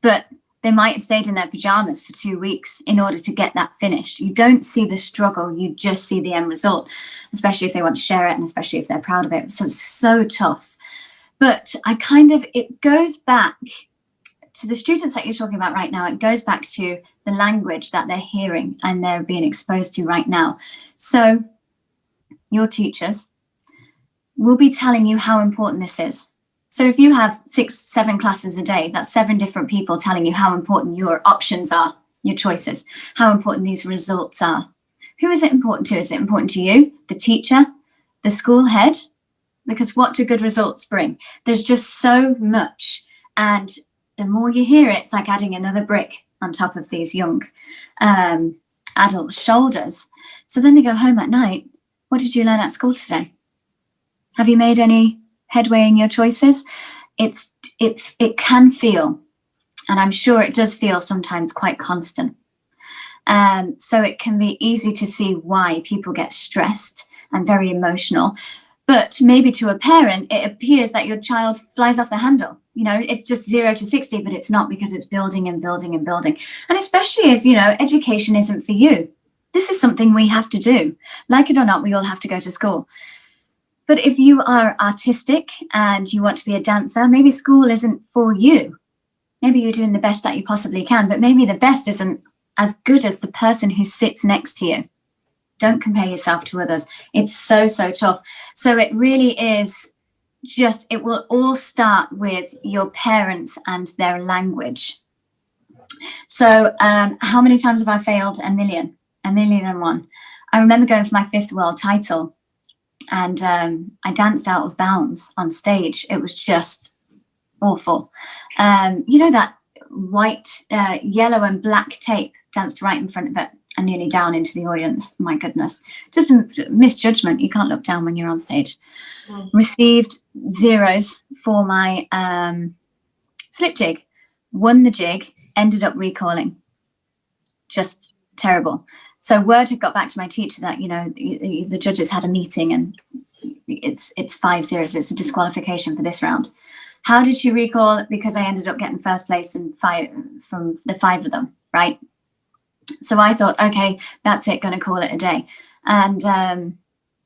[SPEAKER 2] but they might have stayed in their pajamas for 2 weeks in order to get that finished. You don't see the struggle, you just see the end result, especially if they want to share it, and especially if they're proud of it. So it's so tough. But it goes back to the students that you're talking about right now. It goes back to the language that they're hearing and they're being exposed to right now. So your teachers will be telling you how important this is. So if you have 6-7 classes a day, that's 7 different people telling you how important your options are, your choices, how important these results are. Who is it important to? Is it important to you, the teacher, the school head? Because what do good results bring? There's just so much. And the more you hear it, it's like adding another brick on top of these young adults' shoulders. So then they go home at night. What did you learn at school today? Have you made any headway in your choices? It can feel, and I'm sure it does feel sometimes, quite constant. So it can be easy to see why people get stressed and very emotional. But maybe to a parent, it appears that your child flies off the handle. You know, it's just 0 to 60, but it's not, because it's building and building and building. And especially if, you know, education isn't for you. This is something we have to do. Like it or not, we all have to go to school. But if you are artistic and you want to be a dancer, maybe school isn't for you. Maybe you're doing the best that you possibly can, but maybe the best isn't as good as the person who sits next to you. Don't compare yourself to others. It's so, so tough. So it really is just, it will all start with your parents and their language. So how many times have I failed? A million and one. I remember going for my 5th world title, and I danced out of bounds on stage. It was just awful. You know, that white, yellow and black tape danced right in front of it and nearly down into the audience. My goodness, just a misjudgment. You can't look down when you're on stage. Received 0s for my slip jig. Won the jig, ended up recalling. Just terrible. So word had got back to my teacher that, you know, the judges had a meeting and it's 5 0s. It's a disqualification for this round. How did she recall? Because I ended up getting 1st place in 5 from the 5 of them, right? So I thought, okay, that's it, going to call it a day. And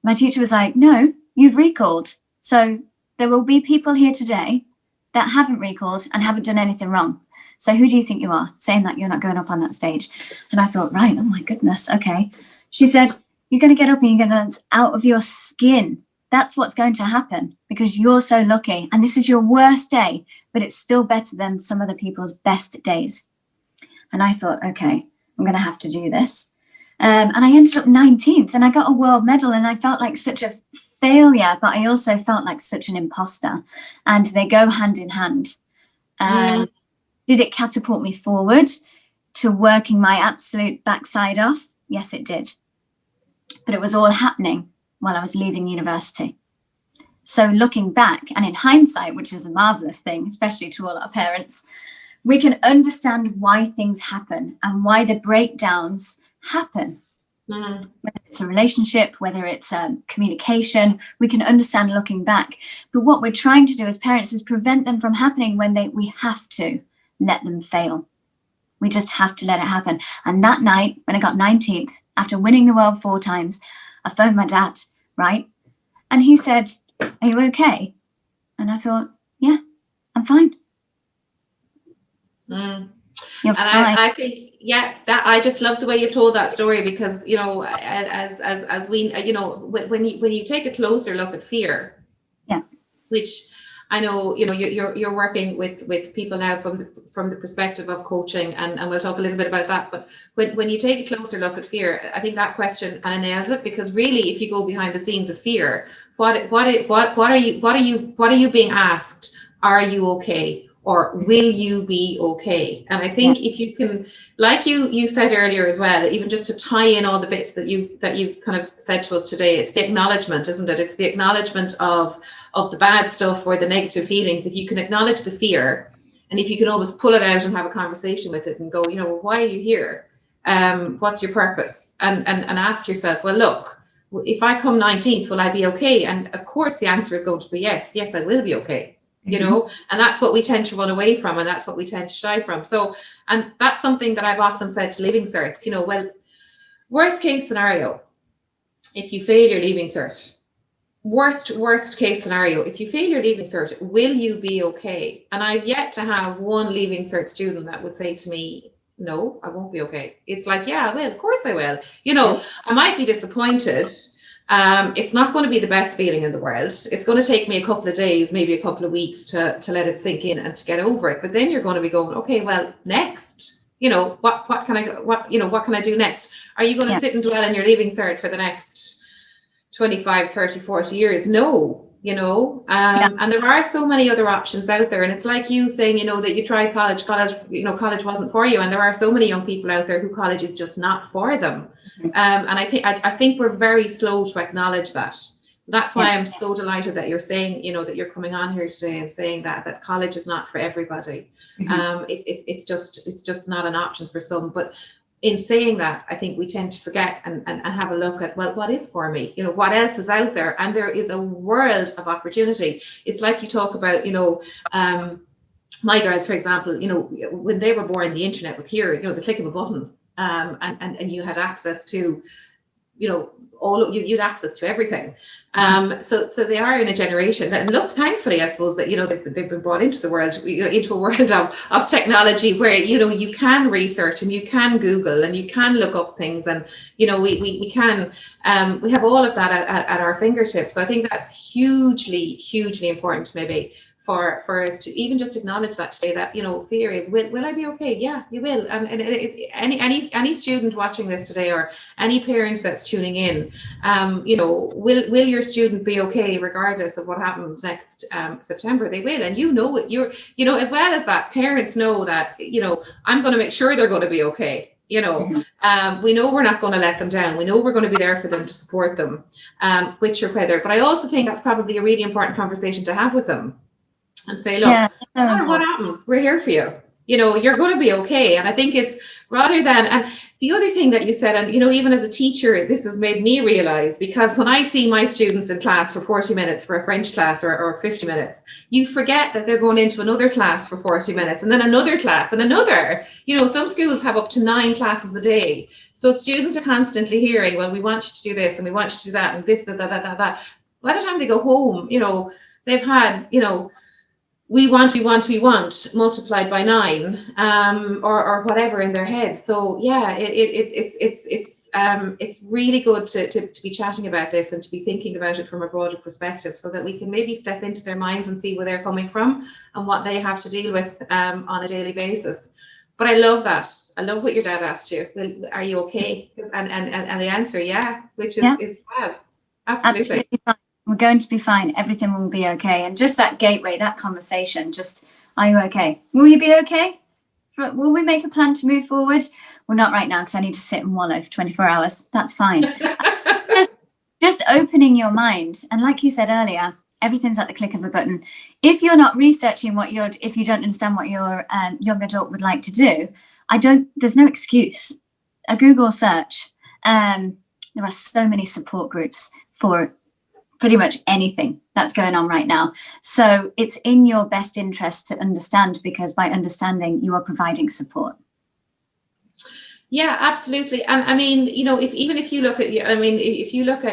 [SPEAKER 2] my teacher was like, no, you've recalled. So there will be people here today that haven't recalled and haven't done anything wrong. So who do you think you are, saying that you're not going up on that stage? And I thought, right, oh my goodness, okay. She said, you're going to get up and you're going to dance out of your skin. That's what's going to happen because you're so lucky. And this is your worst day, but it's still better than some other people's best days. And I thought, okay, I'm going to have to do this. And I ended up 19th and I got a world medal, and I felt like such a failure, but I also felt like such an imposter, and they go hand in hand. Did it catapult me forward to working my absolute backside off? Yes, it did. But it was all happening while I was leaving university. So looking back, and in hindsight, which is a marvelous thing, especially to all our parents, we can understand why things happen and why the breakdowns happen. Whether it's a relationship, whether it's communication, we can understand looking back. But what we're trying to do as parents is prevent them from happening when we have to let them fail. We just have to let it happen. And that night, when I got 19th, after winning the world 4 times, I phoned my dad, right? And he said, are you okay? And I thought, yeah, I'm fine.
[SPEAKER 1] And I think, yeah, that I just love the way you told that story, because, you know, as we, you know, when you take a closer look at fear,
[SPEAKER 2] yeah,
[SPEAKER 1] which I know, you know, you're working with people now from the perspective of coaching, and we'll talk a little bit about that. But when you take a closer look at fear, I think that question kind of nails it, because really, if you go behind the scenes of fear, what are you being asked? Are you okay? Or will you be okay? And I think if you can, like you said earlier as well, even just to tie in all the bits that you've kind of said to us today, it's the acknowledgement, isn't it? It's the acknowledgement of the bad stuff or the negative feelings. If you can acknowledge the fear, and if you can always pull it out and have a conversation with it and go, you know, well, why are you here? What's your purpose? And ask yourself, well, look, if I come 19th, will I be okay? And of course the answer is going to be yes, I will be okay. You know, and that's what we tend to run away from, and that's what we tend to shy from. So, and that's something that I've often said to Leaving Certs, you know, well, worst case scenario, if you fail your Leaving Cert, worst case scenario, if you fail your Leaving Cert, will you be okay? And I've yet to have one Leaving Cert student that would say to me, no, I won't be okay. It's like, yeah, I will, of course I will. You know, I might be disappointed. It's not going to be the best feeling in the world. It's going to take me a couple of days, maybe a couple of weeks to let it sink in and to get over it. But then you're going to be going, okay, well, next, you know, what can I do next? Are you going to sit and dwell in your Leaving Cert for the next 25, 30, 40 years? No, And there are so many other options out there. And it's like you saying, that you tried college, college wasn't for you. And there are so many young people out there who college is just not for them. And I think we're very slow to acknowledge that. That's why I'm so delighted that you're saying, that you're coming on here today and saying that college is not for everybody. It's just not an option for some. But in saying that, I think we tend to forget and have a look at, well, what is for me? What else is out there? And there is a world of opportunity. It's like you talk about, my girls, for example, when they were born, the internet was here, the click of a button, and you had access to, you'd access to everything. So they are in a generation, and look, thankfully, I suppose that they've been brought into the world, into a world of technology where you can research and you can Google and you can look up things, and we have all of that at our fingertips. So I think that's hugely important, maybe for us to even just acknowledge that today, that fear is, will I be okay? Yeah, you will. And any student watching this today, or any parent that's tuning in, will your student be okay regardless of what happens next September? They will. And it, as well as that, parents know that I'm going to make sure they're going to be okay. We know we're not going to let them down. We know we're going to be there for them, to support them, which or whether. But I also think that's probably a really important conversation to have with them. And say, look, no matter what happens, we're here for you. You're going to be okay. And I think it's rather than, and the other thing that you said, and even as a teacher, this has made me realize, because when I see my students in class for 40 minutes for a French class, or 50 minutes, you forget that they're going into another class for 40 minutes, and then another class and another. Some schools have up to 9 classes a day. So students are constantly hearing, well, we want you to do this and we want you to do that and this, that. By the time they go home, they've had, we want multiplied by 9, or whatever in their heads. So yeah, it's really good to be chatting about this and to be thinking about it from a broader perspective, so that we can maybe step into their minds and see where they're coming from and what they have to deal with on a daily basis. But I love that. I love what your dad asked you. Well, are you okay? And the answer, yeah, which is fab. Absolutely.
[SPEAKER 2] We're going to be fine. Everything will be okay. And just that gateway, that conversation, just, are you okay? Will you be okay? Will we make a plan to move forward? Well, not right now, because I need to sit and wallow for 24 hours. That's fine. just opening your mind. And like you said earlier, everything's at the click of a button. If you're not researching if you don't understand what your young adult would like to do, there's no excuse. A Google search. There are so many support groups for pretty much anything that's going on right now. So it's in your best interest to understand, because by understanding, you are providing support.
[SPEAKER 1] Yeah, absolutely. And I mean, if you look at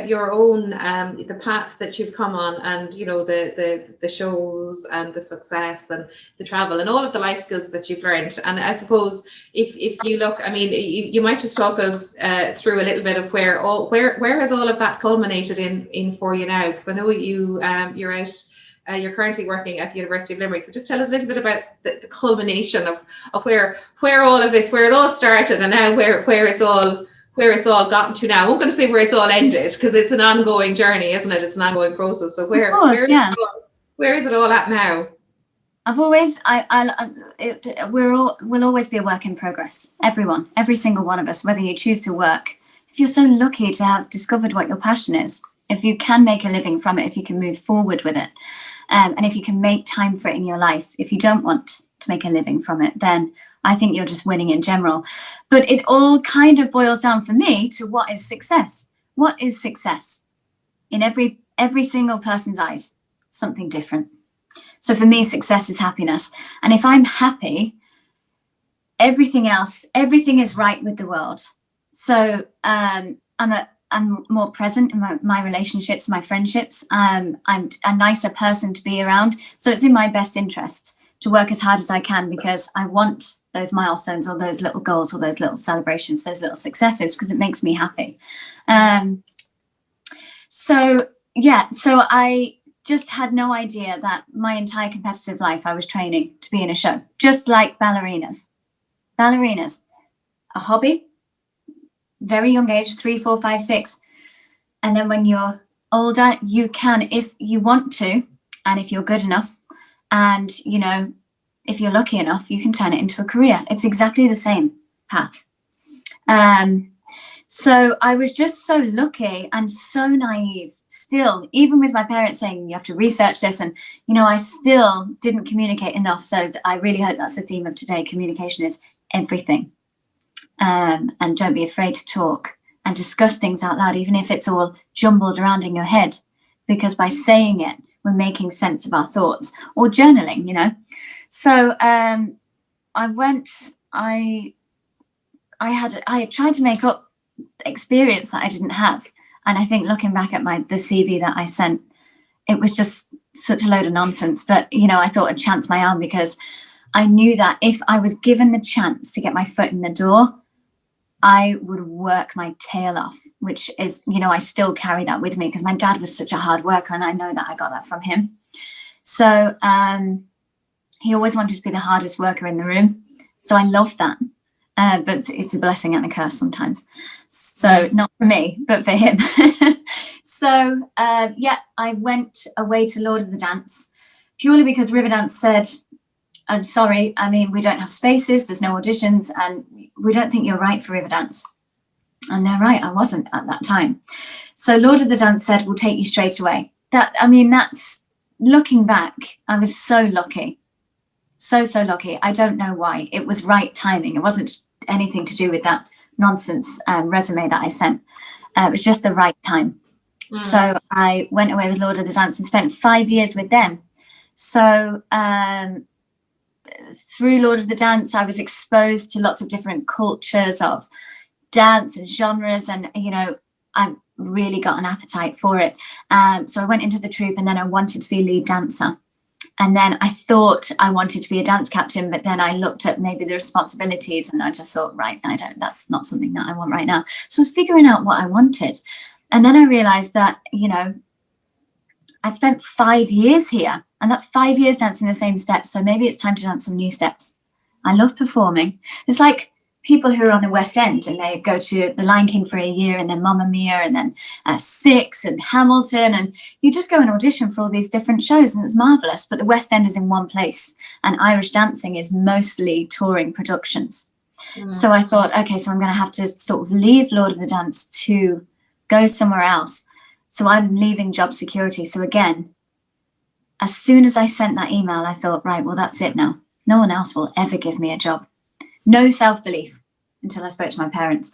[SPEAKER 1] your own the path that you've come on, and the shows and the success and the travel and all of the life skills that you've learned, and I suppose if you look, I mean, you might just talk us through a little bit of where has all of that culminated in for you now, because I know you're out. You're currently working at the University of Limerick. So just tell us a little bit about the culmination of where all of this, where it all started, and now where it's all gotten to now. I'm not going to say where it's all ended, because it's an ongoing journey, isn't it? It's an ongoing process. So where is it all at now? We'll always be a work in progress. Everyone, every single one of us, whether you choose to work. If you're so lucky to have discovered what your passion is, if you can make a living from it, if you can move forward with it, and if you can make time for it in your life. If you don't want to make a living from it, then I think you're just winning in general. But it all kind of boils down for me to what is success. What is success? In every single person's eyes, something different. So for me, success is happiness. And if I'm happy, everything is right with the world. So I'm more present in my relationships, my friendships. I'm a nicer person to be around. So it's in my best interest to work as hard as I can, because I want those milestones, or those little goals, or those little celebrations, those little successes, because it makes me happy. So I just had no idea that my entire competitive life I was training to be in a show, just like ballerinas. Ballerinas, a hobby. Very young age, 3, 4, 5, 6. And then when you're
[SPEAKER 2] older, you can, if you want to, and if you're good enough, and, you know, if you're lucky enough, you can turn it into a career. It's exactly the same path. So I was just so lucky and so naive still, even with my parents saying you have to research this, and, you know, I still didn't communicate enough. So I really hope that's the theme of today. Communication is everything. And don't be afraid to talk and discuss things out loud, even if it's all jumbled around in your head, because by saying it, we're making sense of our thoughts, or journaling, you know. So I had tried to make up experience that I didn't have. And I think looking back at the CV that I sent, it was just such a load of nonsense. But, you know, I thought I'd chance my arm, because I knew that if I was given the chance to get my foot in the door, I would work my tail off, which is, you know, I still carry that with me, because my dad was such a hard worker, and I know that I got that from him. So he always wanted to be the hardest worker in the room. So I love that. But it's a blessing and a curse sometimes. So not for me, but for him. So yeah, I went away to Lord of the Dance purely because Riverdance said, I'm sorry, I mean, we don't have spaces, there's no auditions, and we don't think you're right for Riverdance. And they're right, I wasn't at that time. So Lord of the Dance said, we'll take you straight away. That's, looking back, I was so lucky. So lucky. I don't know why. It was right timing. It wasn't anything to do with that nonsense resume that I sent. It was just the right time. So I went away with Lord of the Dance and spent 5 years with them. So through Lord of the Dance, I was exposed to lots of different cultures of dance and genres, and, you know, I really got an appetite for it. So I went into the troupe, and then I wanted to be lead dancer. And then I thought I wanted to be a dance captain, but then I looked at maybe the responsibilities, and I just thought, right, that's not something that I want right now. So I was figuring out what I wanted. And then I realized that, you know, I spent 5 years here, and that's 5 years dancing the same steps. So maybe it's time to dance some new steps. I love performing. It's like people who are on the West End, and they go to The Lion King for a year, and then Mamma Mia, and then Six and Hamilton, and you just go and audition for all these different shows, and it's marvelous. But the West End is in one place, and Irish dancing is mostly touring productions. So I thought, okay, so I'm going to have to sort of leave Lord of the Dance to go somewhere else. So I'm leaving job security. So again, as soon as I sent that email, I thought, right, well, that's it now. No one else will ever give me a job. No self-belief until I spoke to my parents.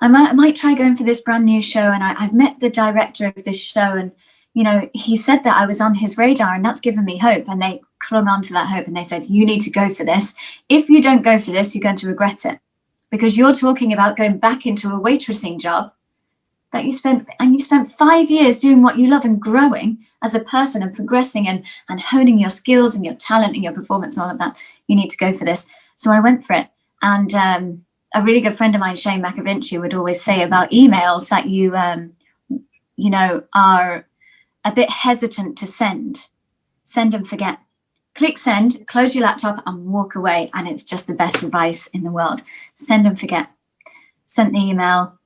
[SPEAKER 2] I might try going for this brand new show. And I've met the director of this show, and, you know, he said that I was on his radar, and that's given me hope. And they clung on to that hope, and they said, you need to go for this. If you don't go for this, you're going to regret it, because you're talking about going back into a waitressing job that you spent 5 years doing what you love and growing as a person and progressing and honing your skills and your talent and your performance and all of that. You need to go for this. So I went for it. And a really good friend of mine, Shane McAvinci, would always say about emails that you know, are a bit hesitant to send and forget. Click send, close your laptop and walk away. And it's just the best advice in the world. Send and forget. Sent the email,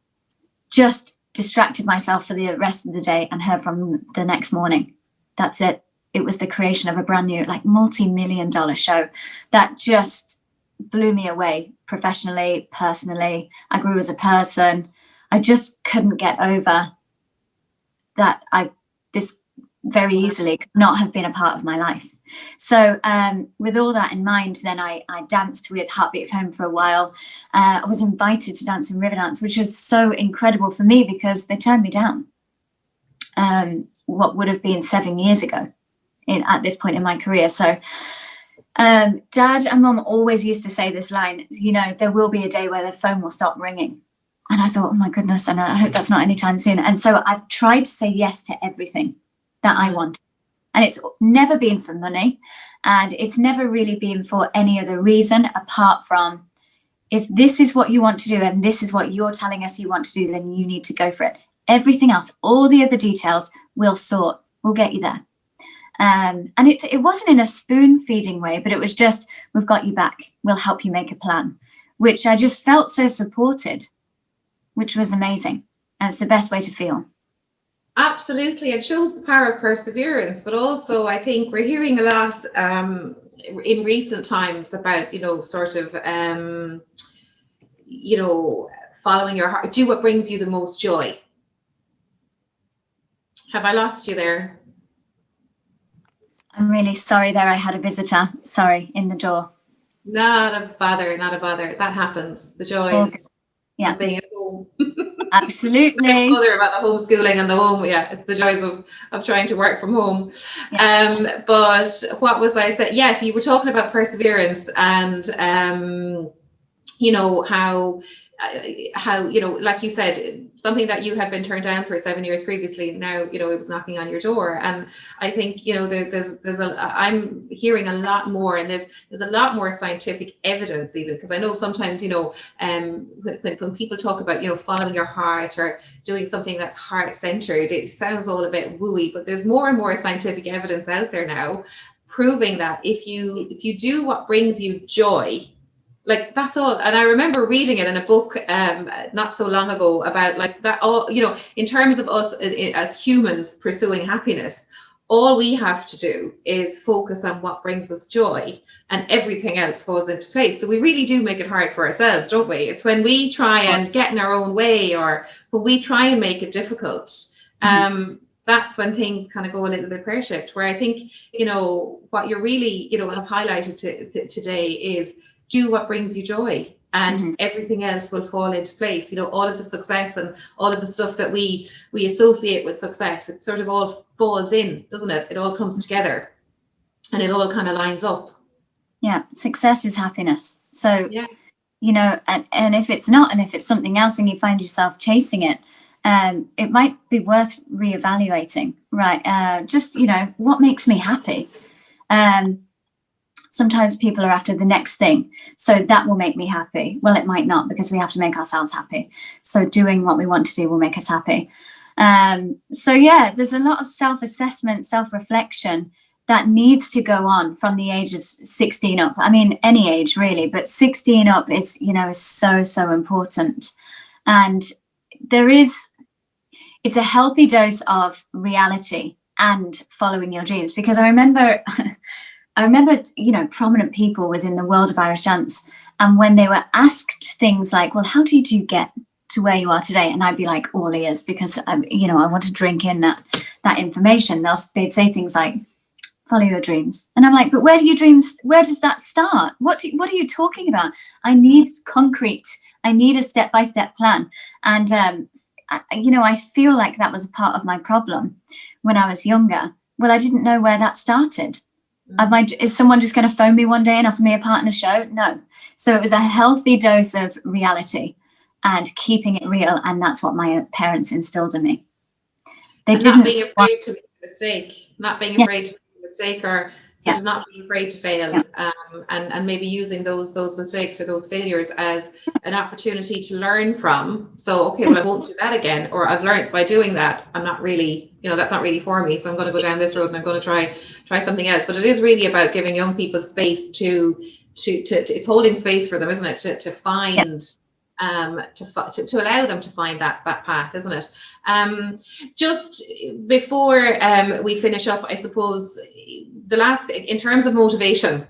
[SPEAKER 2] just distracted myself for the rest of the day, and heard from the next morning. That's it. It was the creation of a brand new, like, multi-million-dollar show that just blew me away professionally, personally. I grew as a person. I just couldn't get over that this very easily could not have been a part of my life. So with all that in mind, then I danced with Heartbeat of Home for a while. I was invited to dance in Riverdance, which was so incredible for me because they turned me down. What would have been 7 years ago at this point in my career. So Dad and Mum always used to say this line, you know, there will be a day where the phone will stop ringing. And I thought, oh my goodness, and I hope that's not anytime soon. And so I've tried to say yes to everything that I want. And it's never been for money, and it's never really been for any other reason apart from, if this is what you want to do and this is what you're telling us you want to do, then you need to go for it. Everything else, all the other details, we'll sort. We'll get you there. And it wasn't in a spoon feeding way, but it was just, we've got you back. We'll help you make a plan, which I just felt so supported, which was amazing. And it's the best way to feel.
[SPEAKER 1] Absolutely. It shows the power of perseverance, but also I think we're hearing a lot in recent times about, sort of, you know, following your heart, do what brings you the most joy. Have I lost you there?
[SPEAKER 2] I'm really sorry there. I had a visitor, sorry, in the door.
[SPEAKER 1] Not a bother, not a bother. That happens. The joys
[SPEAKER 2] Yeah,
[SPEAKER 1] of being at home.
[SPEAKER 2] absolutely.
[SPEAKER 1] Bother about the homeschooling and the home. Yeah, it's the joys of trying to work from home.
[SPEAKER 2] Yeah.
[SPEAKER 1] But what was I saying? Yeah, if you were talking about perseverance and how like you said, something that you had been turned down for 7 years previously, now it was knocking on your door. And I think I'm hearing a lot more, and there's a lot more scientific evidence, even because I know sometimes when people talk about following your heart or doing something that's heart centered, it sounds all a bit wooey, but there's more and more scientific evidence out there now proving that if you do what brings you joy, like that's all. And I remember reading it in a book not so long ago about like that all, in terms of us as humans pursuing happiness, all we have to do is focus on what brings us joy, and everything else falls into place. So we really do make it hard for ourselves, don't we? It's when we try and get in our own way, or when we try and make it difficult, that's when things kind of go a little bit pear-shaped, where I think what you're really have highlighted today is do what brings you joy, and everything else will fall into place. All of the success and all of the stuff that we associate with success, it sort of all falls in, doesn't it? It all comes together and it all kind of lines up.
[SPEAKER 2] Yeah, success is happiness. So,
[SPEAKER 1] yeah.
[SPEAKER 2] And if it's not, and if it's something else and you find yourself chasing it, it might be worth reevaluating, right? Just, what makes me happy? Sometimes people are after the next thing, so that will make me happy. Well, it might not, because we have to make ourselves happy. So doing what we want to do will make us happy. So yeah, there's a lot of self-assessment, self-reflection that needs to go on from the age of 16 up. I mean, any age really, but 16 up is, is so important. And it's a healthy dose of reality and following your dreams, because I remember prominent people within the world of Irish dance, and when they were asked things like, well, how did you get to where you are today? And I'd be like all ears, because I want to drink in that information. They'd say things like, follow your dreams. And I'm like, but where does that start? What are you talking about? I need concrete. I need a step-by-step plan. And I feel like that was a part of my problem when I was younger. Well, I didn't know where that started. Is someone just going to phone me one day and offer me a part in a show? No. So it was a healthy dose of reality and keeping it real. And that's what my parents instilled in me.
[SPEAKER 1] Not being afraid to make a mistake, not being afraid to make a mistake, or sort of not being afraid to fail, and maybe using those mistakes or those failures as an opportunity to learn from. So, okay, well, I won't do that again, or I've learned by doing that, I'm not really, that's not really for me, so I'm going to go down this road and I'm going to try something else. But it is really about giving young people space to it's holding space for them, isn't it? To find. To allow them to find that path, isn't it? Just before we finish up, I suppose in terms of motivation,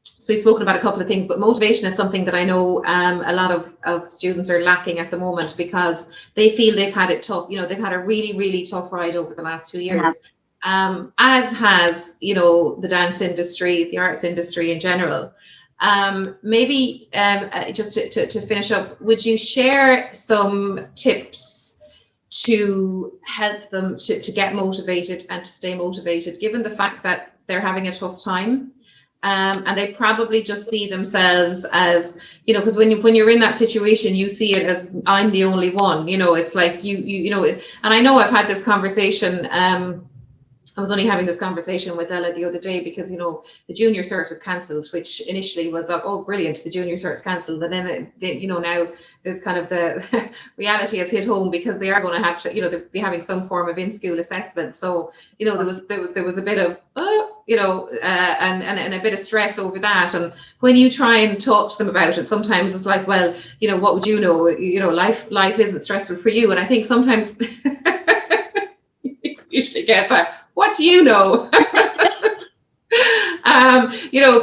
[SPEAKER 1] so we've spoken about a couple of things, but motivation is something that I know a lot of students are lacking at the moment, because they feel they've had it tough. They've had a really, really tough ride over the last 2 years, as has the dance industry, the arts industry in general. Maybe just to finish up, would you share some tips to help them to get motivated and to stay motivated, given the fact that they're having a tough time, and they probably just see themselves as, because when you're in that situation, you see it as, I'm the only one, it's like and I know I've had this conversation, I was only having this conversation with Ella the other day, because the junior cert is cancelled, which initially was like, oh brilliant, the junior cert's cancelled, and then now there's kind of the reality has hit home, because they are going to have to they'll be having some form of in-school assessment. So there was a bit of and a bit of stress over that. And when you try and talk to them about it, sometimes it's like, well, what would you know? Life isn't stressful for you. And I think sometimes usually get that. What do you know?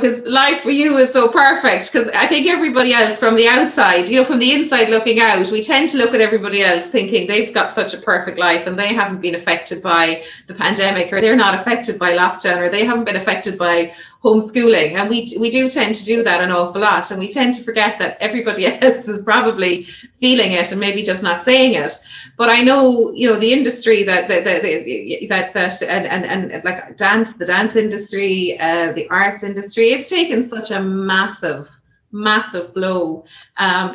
[SPEAKER 1] Because life for you is so perfect. Because I think everybody else from the outside, from the inside looking out, we tend to look at everybody else thinking they've got such a perfect life and they haven't been affected by the pandemic, or they're not affected by lockdown, or they haven't been affected by homeschooling. And we do tend to do that an awful lot, and we tend to forget that everybody else is probably feeling it and maybe just not saying it. But I know, the industry that and like the dance industry, the arts industry, it's taken such a massive blow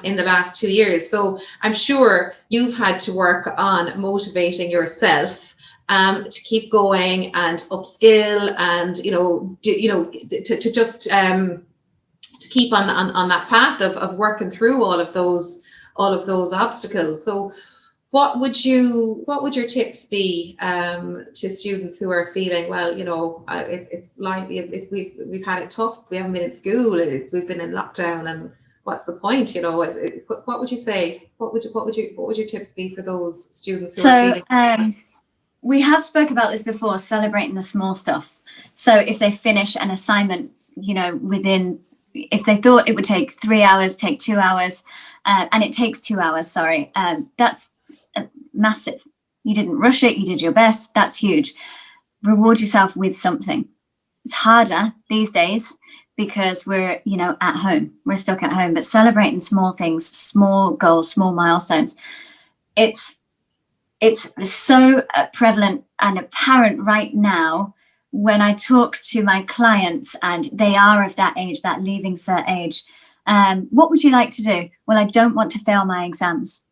[SPEAKER 1] in the last 2 years. So I'm sure you've had to work on motivating yourself to keep going and upskill, and to keep on that path of working through all of those obstacles. So what would your tips be to students who are feeling, well, it's like we've had it tough, we haven't been in school, we've been in lockdown, and what's the point? What would you say? What would your tips be for those students who are feeling?
[SPEAKER 2] We have spoke about this before, celebrating the small stuff. So if they finish an assignment, if they thought it would take 3 hours, take 2 hours, and it takes 2 hours, that's massive. You didn't rush it, you did your best, that's huge. Reward yourself with something. It's harder these days because we're, at home, we're stuck at home, but celebrating small things, small goals, small milestones, it's so prevalent and apparent right now when I talk to my clients and they are of that age, that leaving cert age. What would you like to do? Well, I don't want to fail my exams.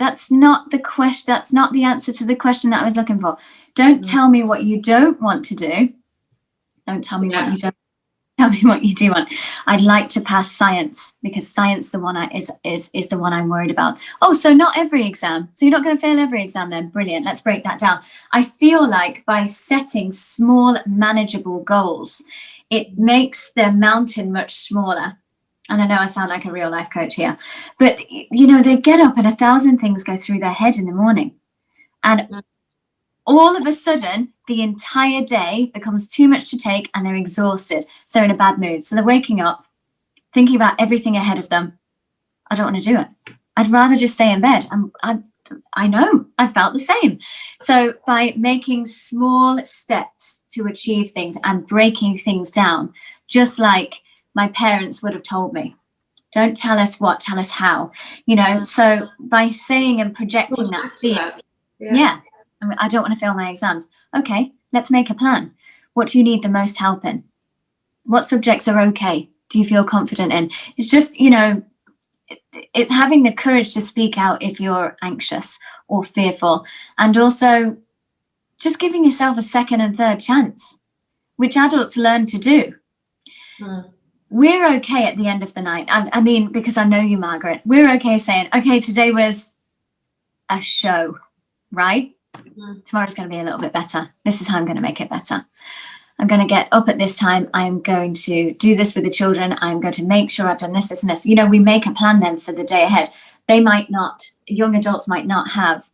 [SPEAKER 2] That's not the question. That's not the answer to the question that I was looking for. Don't tell me what you don't want to do. Don't tell me what you don't. Tell me what you do want. I'd like to pass science because science is the one I'm worried about. Oh, so not every exam. So you're not going to fail every exam then? Brilliant. Let's break that down. I feel like by setting small, manageable goals, it makes the mountain much smaller. And I know I sound like a real life coach here, but they get up and 1,000 things go through their head in the morning. And all of a sudden, the entire day becomes too much to take and they're exhausted. So they're in a bad mood. So they're waking up, thinking about everything ahead of them. I don't want to do it. I'd rather just stay in bed. I know, I felt the same. So by making small steps to achieve things and breaking things down, just like my parents would have told me, don't tell us what, tell us how, so by saying and projecting that fear, I don't want to fail my exams. Okay, let's make a plan. What do you need the most help in? What subjects are okay? Do you feel confident in? It's just, it's having the courage to speak out if you're anxious or fearful, and also just giving yourself a second and third chance, which adults learn to do. We're okay at the end of the night. I mean, because I know you, Margaret, we're okay saying, okay, today was a show, right? Tomorrow's going to be a little bit better. This is how I'm going to make it better. I'm going to get up at this time. I'm going to do this with the children. I'm going to make sure I've done this, this, and this. We make a plan then for the day ahead. Young adults might not have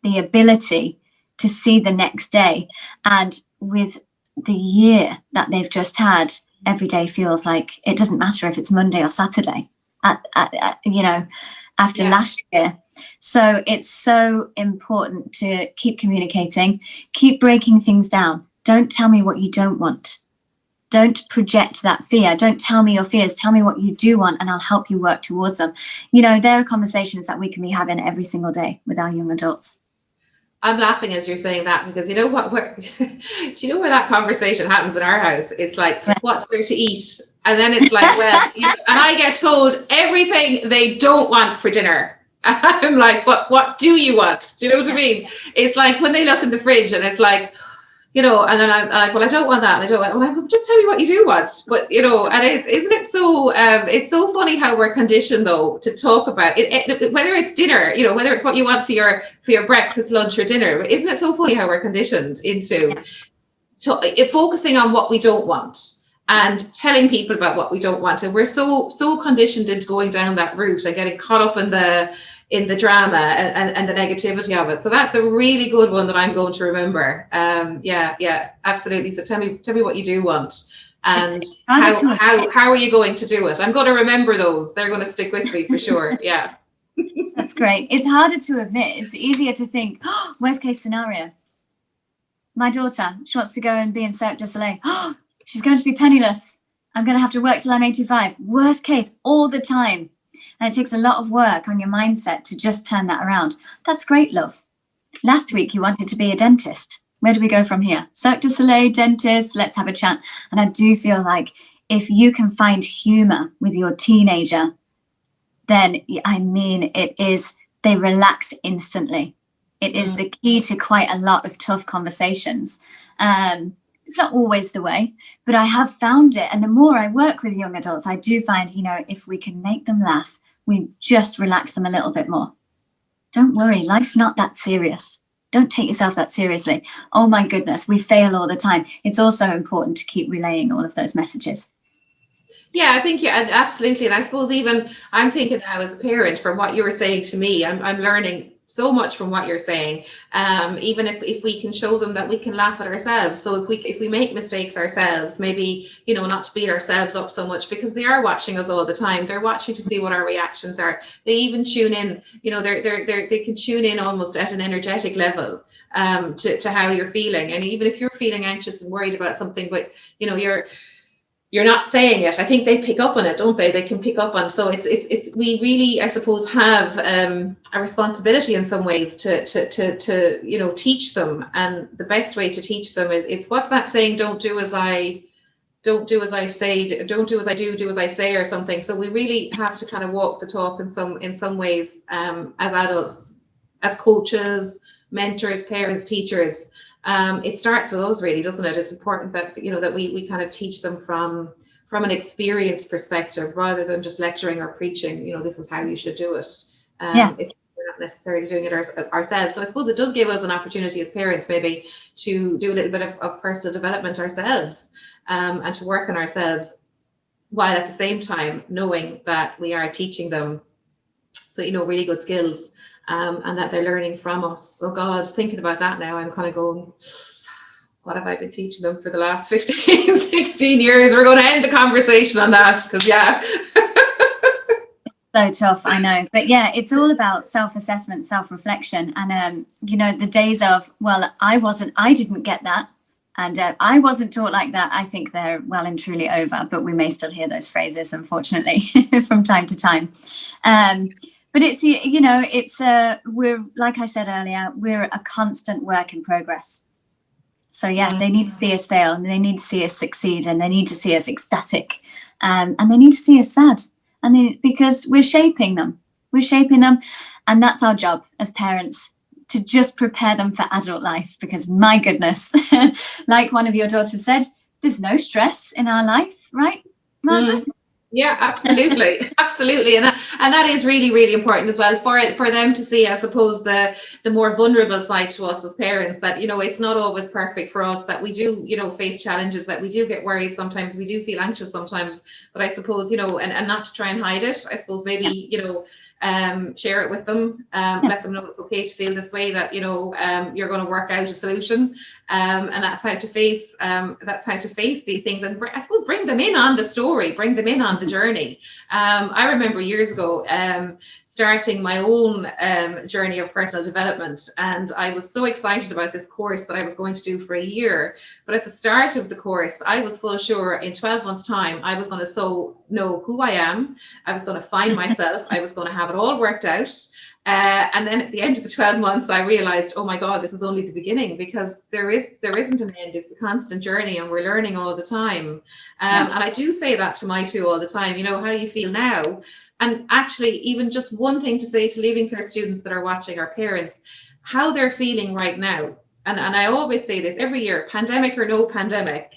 [SPEAKER 2] the ability to see the next day. And with the year that they've just had, every day feels like it doesn't matter if it's Monday or Saturday, after last year. So it's so important to keep communicating, keep breaking things down. Don't tell me what you don't want. Don't project that fear. Don't tell me your fears. Tell me what you do want, and I'll help you work towards them. There are conversations that we can be having every single day with our young adults.
[SPEAKER 1] I'm laughing as you're saying that, because do you know where that conversation happens in our house? It's like, what's there to eat? And then it's like, and I get told everything they don't want for dinner. I'm like, but what do you want? Do you know what I mean? It's like when they look in the fridge and it's like, and then I'm like, well, I don't want that. And I don't want, well, just tell me what you do want. But, and isn't it so, it's so funny how we're conditioned, though, to talk about it, whether it's dinner, whether it's what you want for your breakfast, lunch, or dinner. Isn't it so funny how we're conditioned into focusing on what we don't want and telling people about what we don't want? And we're so conditioned into going down that route and getting caught up in the in the drama and the negativity of it. So that's a really good one that I'm going to remember. Yeah, absolutely. So tell me what you do want, and how are you going to do it? I'm going to remember those. They're going to stick with me for sure. Yeah.
[SPEAKER 2] That's great. It's harder to admit. It's easier to think, oh, worst case scenario. My daughter, she wants to go and be in Cirque du Soleil. Oh, she's going to be penniless. I'm going to have to work till I'm 85. Worst case, all the time. And it takes a lot of work on your mindset to just turn that around. That's great, love. Last week, you wanted to be a dentist. Where do we go from here? Cirque du Soleil, dentist, let's have a chat. And I do feel like if you can find humor with your teenager, then, I mean, they relax instantly. It is the key to quite a lot of tough conversations. It's not always the way, but I have found it. And the more I work with young adults, I do find, if we can make them laugh, we just relax them a little bit more. Don't worry, life's not that serious. Don't take yourself that seriously. Oh my goodness, we fail all the time. It's also important to keep relaying all of those messages.
[SPEAKER 1] Yeah, I think absolutely. And I suppose even I'm thinking now as a parent, from what you were saying to me, I'm learning so much from what you're saying. Even if we can show them that we can laugh at ourselves. So if we make mistakes ourselves, maybe, not to beat ourselves up so much, because they are watching us all the time. They're watching to see what our reactions are. They even tune in, they can tune in almost at an energetic level to how you're feeling. And even if you're feeling anxious and worried about something, but you're not saying it, I think they pick up on it, don't they? They can pick up on. So it's we really, I suppose, have a responsibility in some ways to teach them. And the best way to teach them is, it's what's that saying? Don't do as I say, don't do as I do as I say, or something. So we really have to kind of walk the talk in some ways, as adults, as coaches, mentors, parents, teachers. It starts with us, really, doesn't it? It's important that that we kind of teach them from an experience perspective, rather than just lecturing or preaching. This is how you should do it. If we're not necessarily doing it ourselves. So I suppose it does give us an opportunity as parents, maybe, to do a little bit of personal development ourselves, and to work on ourselves, while at the same time knowing that we are teaching them, so really good skills. And that they're learning from us. So God, thinking about that now, I'm kind of going, what have I been teaching them for the last 15, 16 years? We're going to end the conversation on that, because
[SPEAKER 2] So tough, I know. But yeah, it's all about self-assessment, self-reflection. And, the days of, well, I didn't get that, and I wasn't taught like that, I think they're well and truly over. But we may still hear those phrases, unfortunately, from time to time. But it's, we're, like I said earlier, we're a constant work in progress. So yeah, they need to see us fail, and they need to see us succeed, and they need to see us ecstatic, and they need to see us sad, because we're shaping them, and that's our job as parents, to just prepare them for adult life. Because my goodness, like one of your daughters said, there's no stress in our life, right, Margaret?
[SPEAKER 1] Yeah, absolutely. Absolutely. And that is really, really important as well, for them to see, I suppose, the more vulnerable side to us as parents, that, it's not always perfect for us, that we do, face challenges, that we do get worried sometimes, we do feel anxious sometimes, but I suppose, and not to try and hide it, I suppose, maybe, share it with them, let them know it's okay to feel this way, that, you're going to work out a solution. And that's how to face these things, and I suppose bring them in on the story, bring them in on the journey. I remember years ago starting my own journey of personal development, and I was so excited about this course that I was going to do for a year. But at the start of the course, I was full sure in 12 months' time I was going to know who I am. I was going to find myself. I was going to have it all worked out. And then at the end of the 12 months, I realized, oh my God, this is only the beginning, because there isn't an end. It's a constant journey, and we're learning all the time. And I do say that to my two all the time, how you feel now. And actually, even just one thing to say to Leaving Cert students that are watching, our parents, how they're feeling right now. And I always say this every year, pandemic or no pandemic.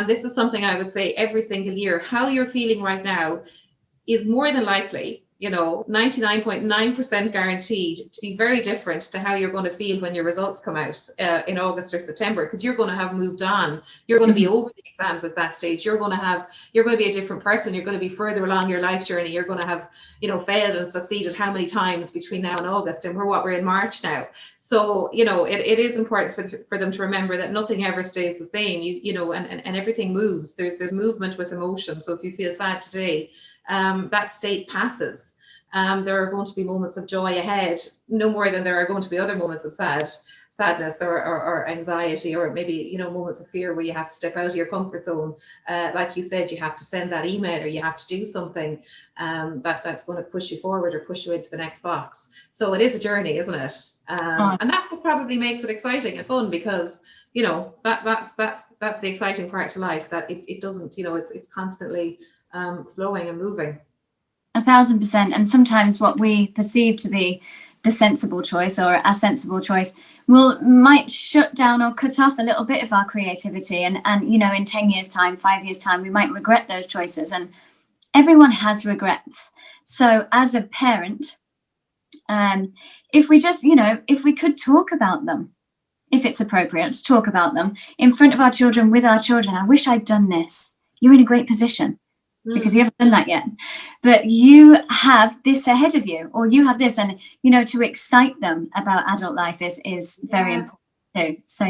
[SPEAKER 1] This is something I would say every single year. How you're feeling right now is more than likely 99.9% guaranteed to be very different to how you're going to feel when your results come out in August or September, because you're going to have moved on. You're going to be over the exams at that stage. You're going to be a different person. You're going to be further along your life journey. You're going to have, failed and succeeded how many times between now and August, and we're in March now. So, it is important for them to remember that nothing ever stays the same. And everything moves. There's movement with emotion. So if you feel sad today, that state passes. There are going to be moments of joy ahead, no more than there are going to be other moments of sadness or anxiety, or maybe moments of fear where you have to step out of your comfort zone. Like you said, you have to send that email, or you have to do something that's going to push you forward or push you into the next box. So it is a journey, isn't it? And that's what probably makes it exciting and fun, because that's the exciting part to life, that it doesn't, it's constantly flowing and moving.
[SPEAKER 2] 1,000%. And sometimes what we perceive to be the sensible choice, or a sensible choice, might shut down or cut off a little bit of our creativity. And in 10 years' time, 5 years' time, we might regret those choices. And everyone has regrets. So as a parent, if we just, if we could talk about them, if it's appropriate to talk about them in front of our children, with our children, I wish I'd done this. You're in a great position, because you haven't done that yet, but you have this ahead of you, or you have this, and to excite them about adult life is very important too. So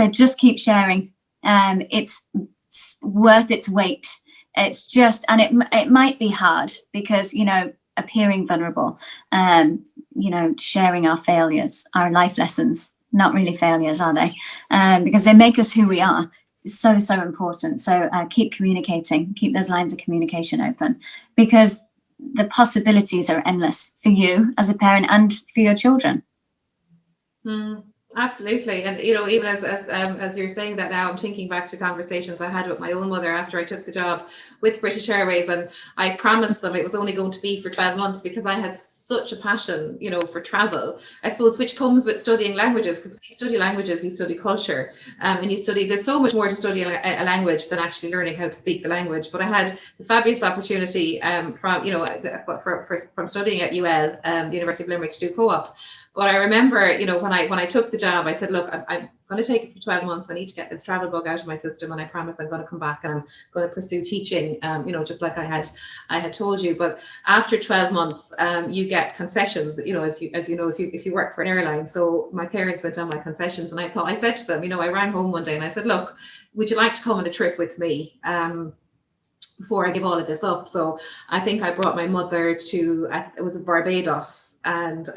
[SPEAKER 2] just keep sharing. It's worth its weight. It's just, and it might be hard, because appearing vulnerable, sharing our failures, our life lessons, not really failures, are they? Because they make us who we are. So important. So keep communicating, keep those lines of communication open, because the possibilities are endless for you as a parent and for your children.
[SPEAKER 1] Absolutely. And even as you're saying that now, I'm thinking back to conversations I had with my own mother after I took the job with British Airways, and I promised them it was only going to be for 12 months, because I had such a passion, for travel, I suppose, which comes with studying languages, because when you study languages, you study culture, and there's so much more to study a language than actually learning how to speak the language. But I had the fabulous opportunity from studying at UL, the University of Limerick, to do co-op. But I remember, when I took the job, I said, look, I'm going to take it for 12 months. I need to get this travel bug out of my system, and I promise I'm going to come back and I'm going to pursue teaching, just like I had told you. But after 12 months, you get concessions, as you know, if you work for an airline. So my parents went on my concessions, and I said to them, I ran home one day and I said, look, would you like to come on a trip with me? Before I give all of this up. So I think I brought my mother to, it was Barbados. And,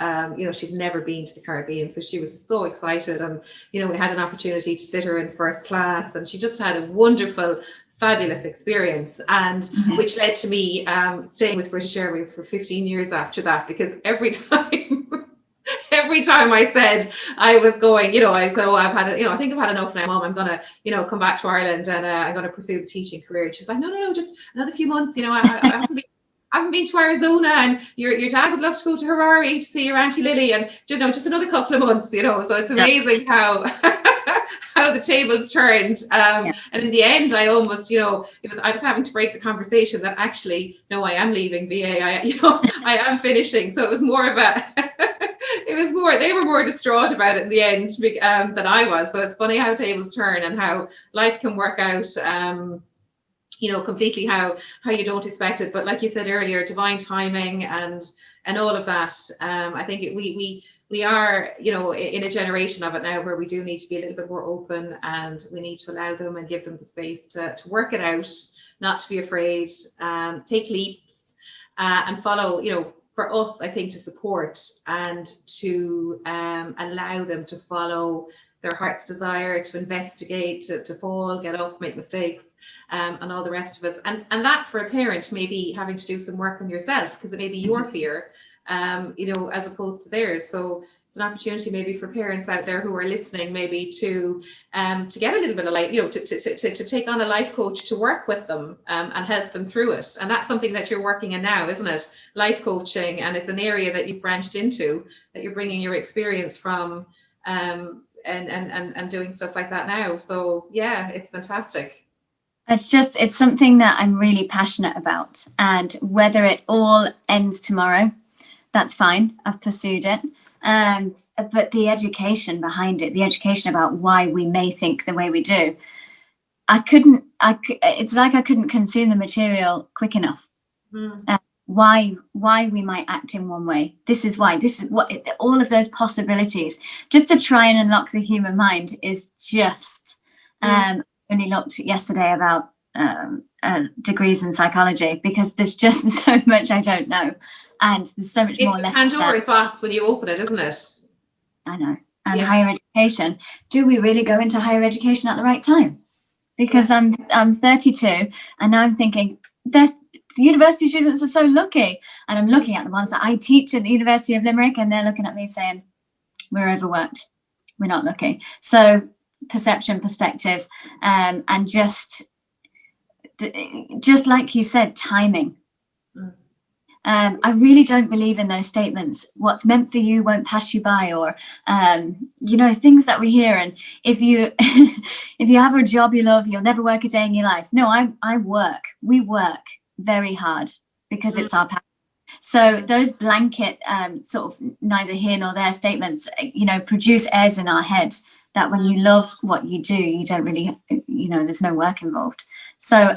[SPEAKER 1] she'd never been to the Caribbean. So she was so excited. And, we had an opportunity to sit her in first class. And she just had a wonderful, fabulous experience. And which led to me staying with British Airways for 15 years after that. Because every time I said I was going, I've had, I think I've had enough now, Mom. I'm going to, come back to Ireland, and I'm going to pursue the teaching career. And she's like, no, just another few months. I haven't been to Arizona, and your dad would love to go to Harare to see your Auntie Lily, and just another couple of months, so it's amazing how how the tables turned. And in the end, I almost, I was having to break the conversation that actually, no, I am leaving VA. I am finishing. So it was more of a, they were more distraught about it in the end than I was. So it's funny how tables turn and how life can work out. Completely how you don't expect it. But like you said earlier, divine timing and all of that. I think we are, in a generation of it now where we do need to be a little bit more open, and we need to allow them and give them the space to work it out, not to be afraid, take leaps, and follow, for us, I think, to support and to allow them to follow their heart's desire, to investigate, to fall, get up, make mistakes. And all the rest of us, and that for a parent may be having to do some work on yourself, because it may be your fear, as opposed to theirs. So it's an opportunity maybe for parents out there who are listening, maybe to get a little bit of light, to take on a life coach to work with them and help them through it. And that's something that you're working in now, isn't it? Life coaching, and it's an area that you've branched into, that you're bringing your experience from, and doing stuff like that now. So yeah, it's fantastic.
[SPEAKER 2] It's something that I'm really passionate about, and whether it all ends tomorrow, that's fine. I've pursued it. But the education behind it, the education about why we may think the way we do, it's like I couldn't consume the material quick enough. Why we might act in one way. This is why. This is what. All of those possibilities, just to try and unlock the human mind, is just. Only looked yesterday about degrees in psychology, because there's just so much I don't know, and there's so much more left.
[SPEAKER 1] Pandora's box when you open it, isn't it?
[SPEAKER 2] I know. And higher education. Do we really go into higher education at the right time? Because I'm 32, and now I'm thinking there's university students are so lucky, and I'm looking at the ones that I teach at the University of Limerick, and they're looking at me saying, we're overworked, we're not lucky. So perception, perspective, and just like you said, timing. I really don't believe in those statements. What's meant for you won't pass you by, or things that we hear. And if you if you have a job you love, you'll never work a day in your life. No, we work very hard because it's our passion. So those blanket sort of neither here nor there statements, produce airs in our head that when you love what you do, you don't really, there's no work involved. So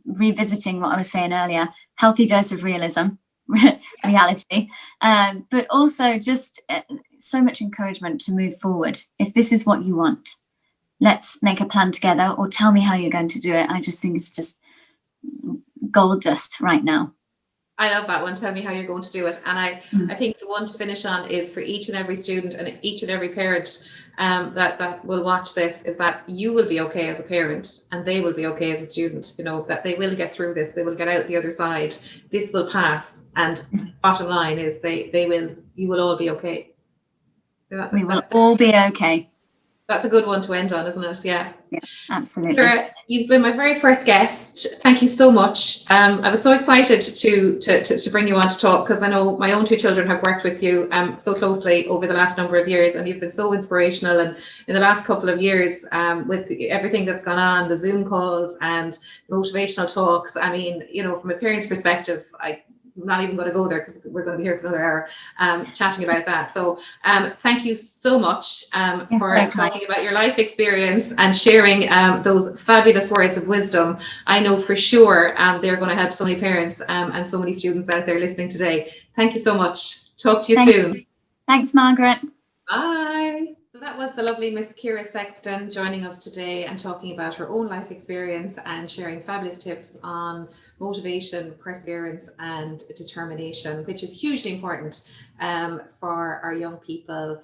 [SPEAKER 2] revisiting what I was saying earlier, healthy dose of realism, reality, but also just so much encouragement to move forward. If this is what you want, let's make a plan together, or tell me how you're going to do it. I just think it's just gold dust right now.
[SPEAKER 1] I love that one. Tell me how you're going to do it. And I think the one to finish on is for each and every student and each and every parent that will watch this, is that you will be okay as a parent, and they will be okay as a student. That they will get through this. They will get out the other side. This will pass. And bottom line is you will all be okay.
[SPEAKER 2] We will all be okay.
[SPEAKER 1] That's a good one to end on, isn't it? Yeah,
[SPEAKER 2] absolutely.
[SPEAKER 1] Ciara, you've been my very first guest. Thank you so much. I was so excited to bring you on to talk, because I know my own two children have worked with you so closely over the last number of years, and you've been so inspirational. And in the last couple of years, with everything that's gone on, the Zoom calls and motivational talks, I mean, from a parent's perspective, I'm not even going to go there, because we're going to be here for another hour chatting about that. So thank you so much for talking about your life experience and sharing those fabulous words of wisdom. I know for sure they're going to help so many parents and so many students out there listening today. Thank you so much. Talk to you soon.
[SPEAKER 2] Thanks, Margaret.
[SPEAKER 1] Bye. So that was the lovely Miss Ciara Sexton joining us today and talking about her own life experience and sharing fabulous tips on motivation, perseverance, and determination, which is hugely important for our young people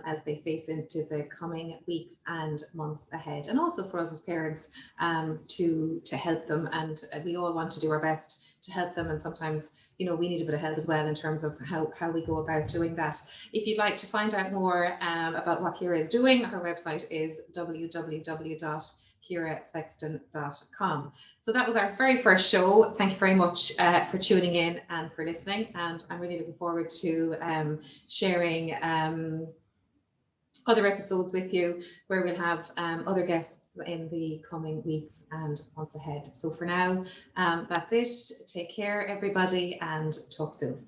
[SPEAKER 1] as they face into the coming weeks and months ahead, and also for us as parents to help them. And we all want to do our best to help them, and sometimes we need a bit of help as well in terms of how we go about doing that. If you'd like to find out more about what Ciara is doing, her website is www.ciarasexton.com. So that was our very first show. Thank you very much for tuning in and for listening, and I'm really looking forward to sharing other episodes with you, where we'll have other guests in the coming weeks and months ahead. So for now, that's it. Take care, everybody, and talk soon.